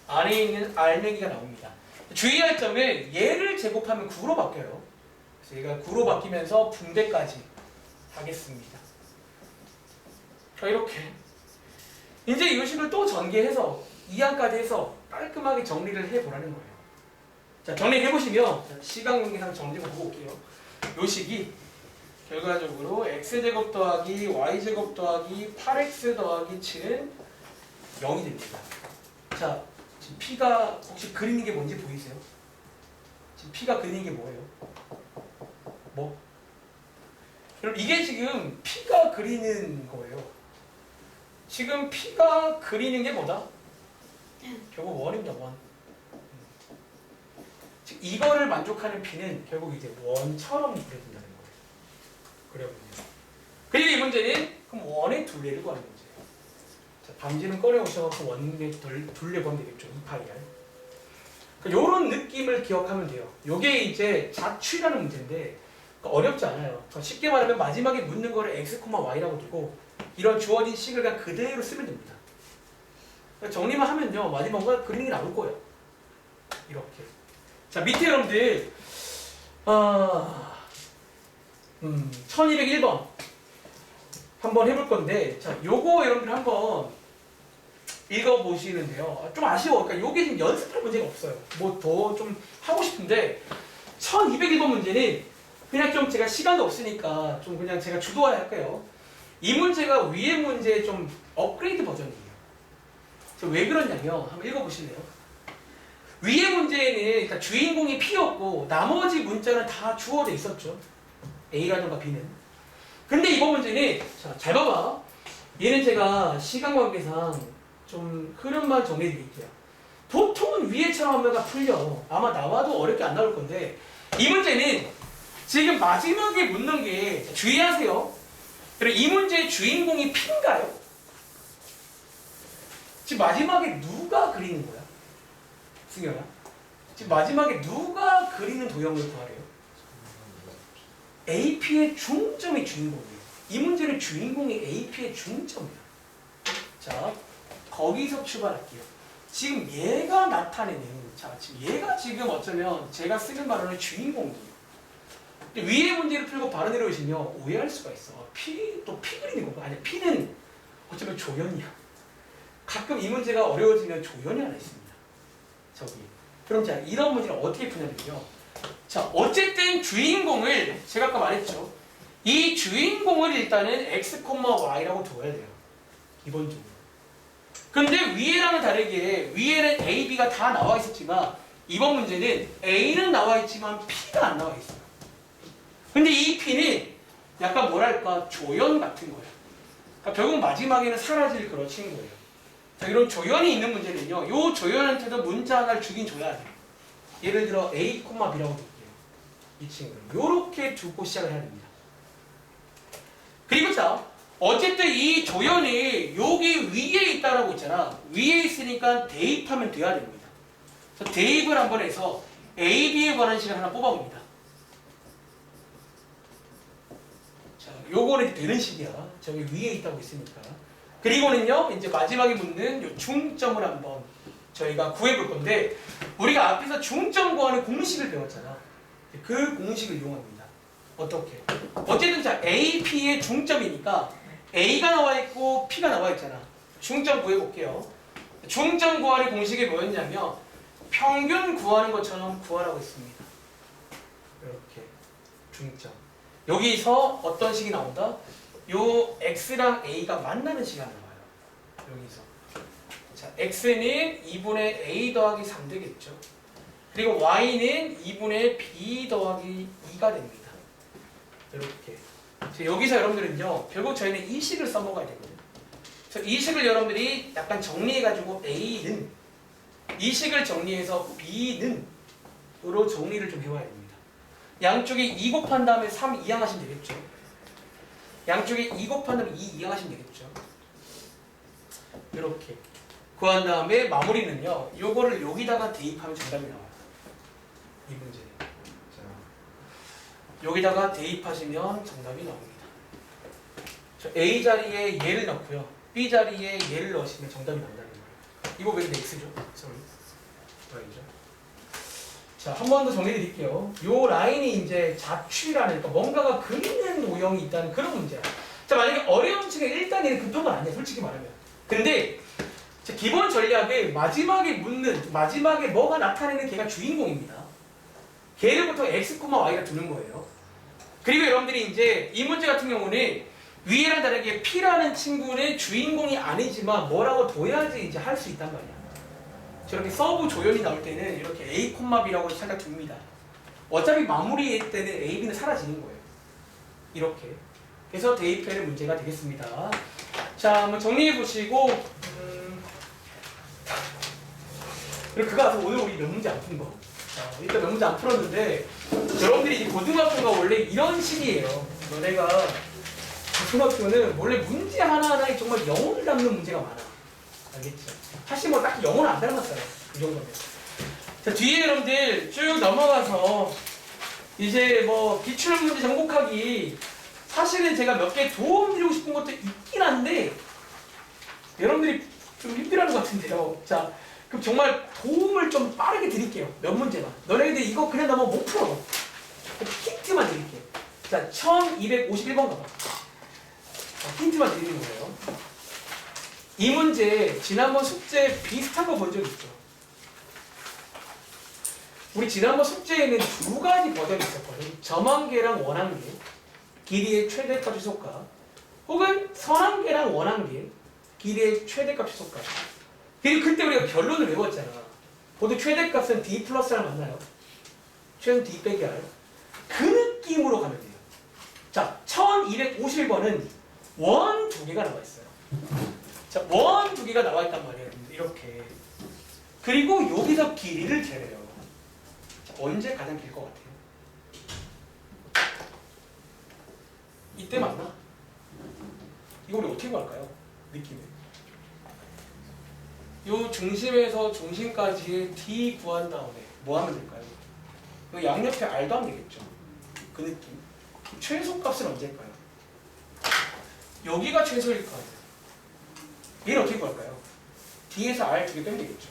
Speaker 1: 안에 있는 R내기가 나옵니다. 주의할 점은 얘를 제곱하면 9로 바뀌어요. 그래서 얘가 9로 바뀌면서 분배까지 하겠습니다. 자, 이렇게. 이제 이 식을 또 전개해서 2항까지 해서 깔끔하게 정리를 해보라는 거예요. 자, 정리해보시면 시간 관계상 정리 보고 올게요. 요 식이 결과적으로 x제곱 더하기 y제곱 더하기 8x 더하기 7은 0이 됩니다. 자, 지금 P가 혹시 그리는 게 뭔지 보이세요? 지금 P가 그리는 게 뭐예요? 뭐? 여러분 이게 지금 P가 그리는 거예요. 지금 P가 그리는 게 뭐다? 결국 원입니다. 원. 즉 이거를 만족하는 P는 결국 이제 원처럼 그려진다는 거예요. 그려보세요. 그리고 이 문제는 그럼 원의 둘레를 구하는 문제예요. 자, 방지는 꺼내오셔서 원의 둘레 구하면 되겠죠. 2파이R. 그러니까 이런 느낌을 기억하면 돼요. 이게 이제 자취라는 문제인데 그러니까 어렵지 않아요. 그러니까 쉽게 말하면 마지막에 묻는 거를 x, y라고 두고 이런 주어진 식을 그냥 그대로 쓰면 됩니다. 그러니까 정리만 하면요. 마지막에 그림이 나올 거예요. 이렇게. 자, 밑에 여러분들 1201번 한번 해볼 건데 자, 요거 여러분들 한번 읽어보시는데요. 좀 아쉬워. 그러니까 요게 지금 연습할 문제가 없어요. 뭐 더 좀 하고 싶은데 1201번 문제는 그냥 좀 제가 시간도 없으니까 좀 그냥 제가 주도해야 할게요. 이 문제가 위에 문제의 좀 업그레이드 버전이에요. 왜 그러냐면 한번 읽어보실래요? 위에 문제에는 일단 주인공이 P였고 나머지 문자는 다 주어져 있었죠. A라든가 B는. 근데 이번 문제는 자, 잘 봐봐. 얘는 제가 시간 관계상 좀 흐름만 정리해 드릴게요. 보통은 위에처럼 하면 풀려. 아마 나와도 어렵게 안 나올 건데 이 문제는 지금 마지막에 묻는 게 주의하세요. 그리고 이 문제의 주인공이 P인가요? 지금 마지막에 누가 그리는 거야? 승현아. 지금 마지막에 누가 그리는 도형을 구하래요? AP의 중점이 주인공이에요. 이 문제는 주인공이 AP의 중점이야. 자, 거기서 출발할게요. 지금 얘가 나타내는, 자, 지금 얘가 지금 어쩌면 제가 쓰는 말로는 주인공이에요. 위에 문제를 풀고 바로 내려오시면 오해할 수가 있어. P, 또 P 그리는 거고. 아니, P는 어쩌면 조연이야. 가끔 이 문제가 어려워지면 조연이 하나 있습니다. 저기. 그럼 자, 이런 문제를 어떻게 푸냐면요. 자, 어쨌든 주인공을 제가 아까 말했죠. 이 주인공을 일단은 x, y라고 둬야 돼요. 기본적으로. 근데 위에랑은 다르게 위에는 a, b가 다 나와 있었지만 이번 문제는 a는 나와 있지만 p가 안 나와 있어요. 근데 이 p는 약간 뭐랄까 조연 같은 거예요. 그러니까 결국 마지막에는 사라질 그런 친구예요. 자, 이런 조연이 있는 문제는요. 이 조연한테도 문자 하나를 주긴 줘야 돼요. 예를 들어 a, b라고 볼게요. 이 친구를 요렇게 두고 시작을 해야 됩니다. 그리고 자, 어쨌든 이 조연이 여기 위에 있다라고 있잖아. 위에 있으니까 대입하면 돼야 됩니다. 그래서 대입을 한번 해서 a, b에 관한 식을 하나 뽑아봅니다. 자, 요거는 되는 식이야. 저기 위에 있다고 있으니까. 그리고는요, 이제 마지막에 묻는 요 중점을 한번 저희가 구해볼 건데, 우리가 앞에서 중점 구하는 공식을 배웠잖아. 그 공식을 이용합니다. 어떻게? 어쨌든 자, A, P의 중점이니까 A가 나와 있고 P가 나와 있잖아. 중점 구해볼게요. 중점 구하는 공식이 뭐였냐면 평균 구하는 것처럼 구하라고 했습니다. 이렇게 중점. 여기서 어떤 식이 나온다? 요 X랑 A가 만나는 식이 나와요. 여기서. 자, X는 2분의 A 더하기 3 되겠죠. 그리고 Y는 2분의 B 더하기 2가 됩니다. 이렇게. 여기서 여러분들은요, 결국 저희는 이 식을 써먹어야 되거든요. 그래서 이 식을 여러분들이 약간 정리해가지고 A는, 이 식을 정리해서 B는, 으로 정리를 좀 해와야 됩니다. 양쪽에 2 곱한 다음에 3 이항하시면 되겠죠. 양쪽에 2 곱한 다음에 2 이항하시면 되겠죠. 이렇게. 구한 다음에 마무리는요, 요거를 여기다가 대입하면 정답이 나와요. 이 문제. 자, 여기다가 대입하시면 정답이 나옵니다. 저 A 자리에 얘를 넣고요. B 자리에 얘를 넣으시면 정답이 난다는 거예요. 이거 왜 X죠? Y죠. 자, 한 번 더 정리해 드릴게요. 요 라인이 이제 자취라는, 그러니까 뭔가가 그리는 도형이 있다는 그런 문제야. 자, 만약에 어려운 층에 일단 얘는 급한 건 아니야. 솔직히 말하면. 근데 자, 기본 전략은 마지막에 뭐가 나타내는 걔가 주인공입니다. 걔를 보통 x, y가 두는 거예요. 그리고 여러분들이 이제 이 문제 같은 경우는 위에랑 다르게 p라는 친구는 주인공이 아니지만 뭐라고 둬야지 이제 할 수 있단 말이야. 저렇게 서브 조연이 나올 때는 이렇게 a, b라고 살짝 둡니다. 어차피 마무리 때는 a, b는 사라지는 거예요. 이렇게. 그래서 대입해는 문제가 되겠습니다. 자, 한번 정리해 보시고 그리고 그거 와서 오늘 우리 몇 문제 안 푼 거. 자, 일단 몇 문제 안 풀었는데 여러분들이 이제 고등학교가 원래 이런 식이에요. 너네가 고등학교는 원래 문제 하나하나에 정말 영혼을 담는 문제가 많아. 알겠죠? 사실 뭐 딱히 영혼을 안 닮았어요. 그 정도면. 자, 뒤에 여러분들 쭉 넘어가서 이제 뭐 기출 문제 정복하기 사실은 제가 몇 개 도움 드리고 싶은 것도 있긴 한데 여러분들이 좀 힘들어하는 것 같은데요. 자, 그럼 정말 도움을 좀 빠르게 드릴게요. 몇 문제만. 너네들 이거 그냥 나면 못 풀어. 힌트만 드릴게요. 자, 1251번 가봐. 힌트만 드리는 거예요. 이 문제 지난번 숙제 비슷한 거 본 적 있죠? 우리 지난번 숙제에는 두 가지 버전이 있었거든요. 점한계랑 원한계, 길이의 최대값 최소값, 혹은 선한계랑 원한계, 길이의 최대값 최소값. 그리고 그때 우리가 결론을 외웠잖아. 모두 최대값은 d 플러스 r 맞나요? 최소는 d 빼기 r. 그 느낌으로 가면 돼요. 자, 1251번은 원 두 개가 나와 있어요. 자, 원 두 개가 나와 있단 말이에요. 이렇게. 그리고 여기서 길이를 재래요. 자, 언제 가장 길 것 같아요? 이때 맞나? 이거 우리 어떻게 구할까요? 느낌을. 요 중심에서 중심까지의 d 구한 다음에 뭐 하면 될까요? 요 양옆에 r도 하면 되겠죠. 그 느낌. 최소값은 언제일까요? 여기가 최소일 거 아니에요. 얘는 어떻게 구할까요? d에서 r 두 개 빼면 되겠죠.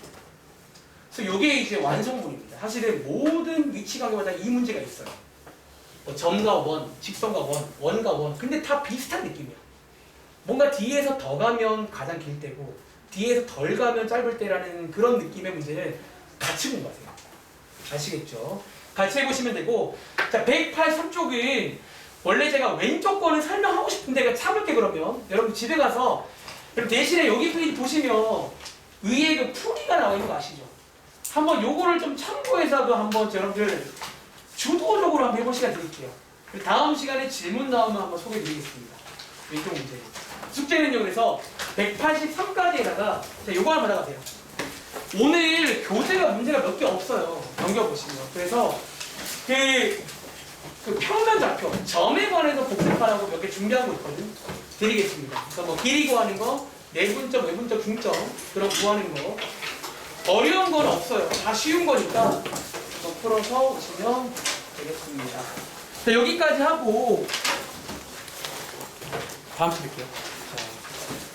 Speaker 1: 그래서 이게 이제 완성분입니다. 사실은 모든 위치관계마다 이 문제가 있어요. 뭐 점과 원, 직선과 원, 원과 원. 근데 다 비슷한 느낌이야. 뭔가 D에서 더 가면 가장 길 때고 D에서 덜 가면 짧을 때라는 그런 느낌의 문제는 같이 공부하세요. 아시겠죠? 같이 해보시면 되고, 자, 183쪽은 원래 제가 왼쪽 거는 설명하고 싶은데 참을게. 그러면 여러분 집에 가서 그럼 대신에 여기 페이지 보시면 위에 그 풀이가 나와 있는 거 아시죠? 한번 요거를 좀 참고해서도 한번 여러분들 주도적으로 한번 해볼 시간 드릴게요. 그리고 다음 시간에 질문 나오면 한번 소개해 드리겠습니다. 왼쪽 문제. 숙제는요, 그래서 183까지에다가 자, 요거 하나 받아가세요. 오늘 교재가 문제가 몇 개 없어요. 넘겨보시면. 그래서 그 평면 좌표, 점에 관해서 복습하라고 몇 개 준비하고 있거든. 드리겠습니다. 그래서 뭐 길이 구하는 거, 내분점, 외분점, 중점 그런 구하는 거 어려운 건 없어요. 다 쉬운 거니까 풀어서 오시면 되겠습니다. 자, 여기까지 하고 다음 주 뵐게요.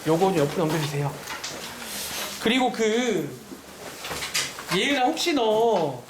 Speaker 1: 요거 옆으로 넘겨주세요. 그리고 예은아 혹시 너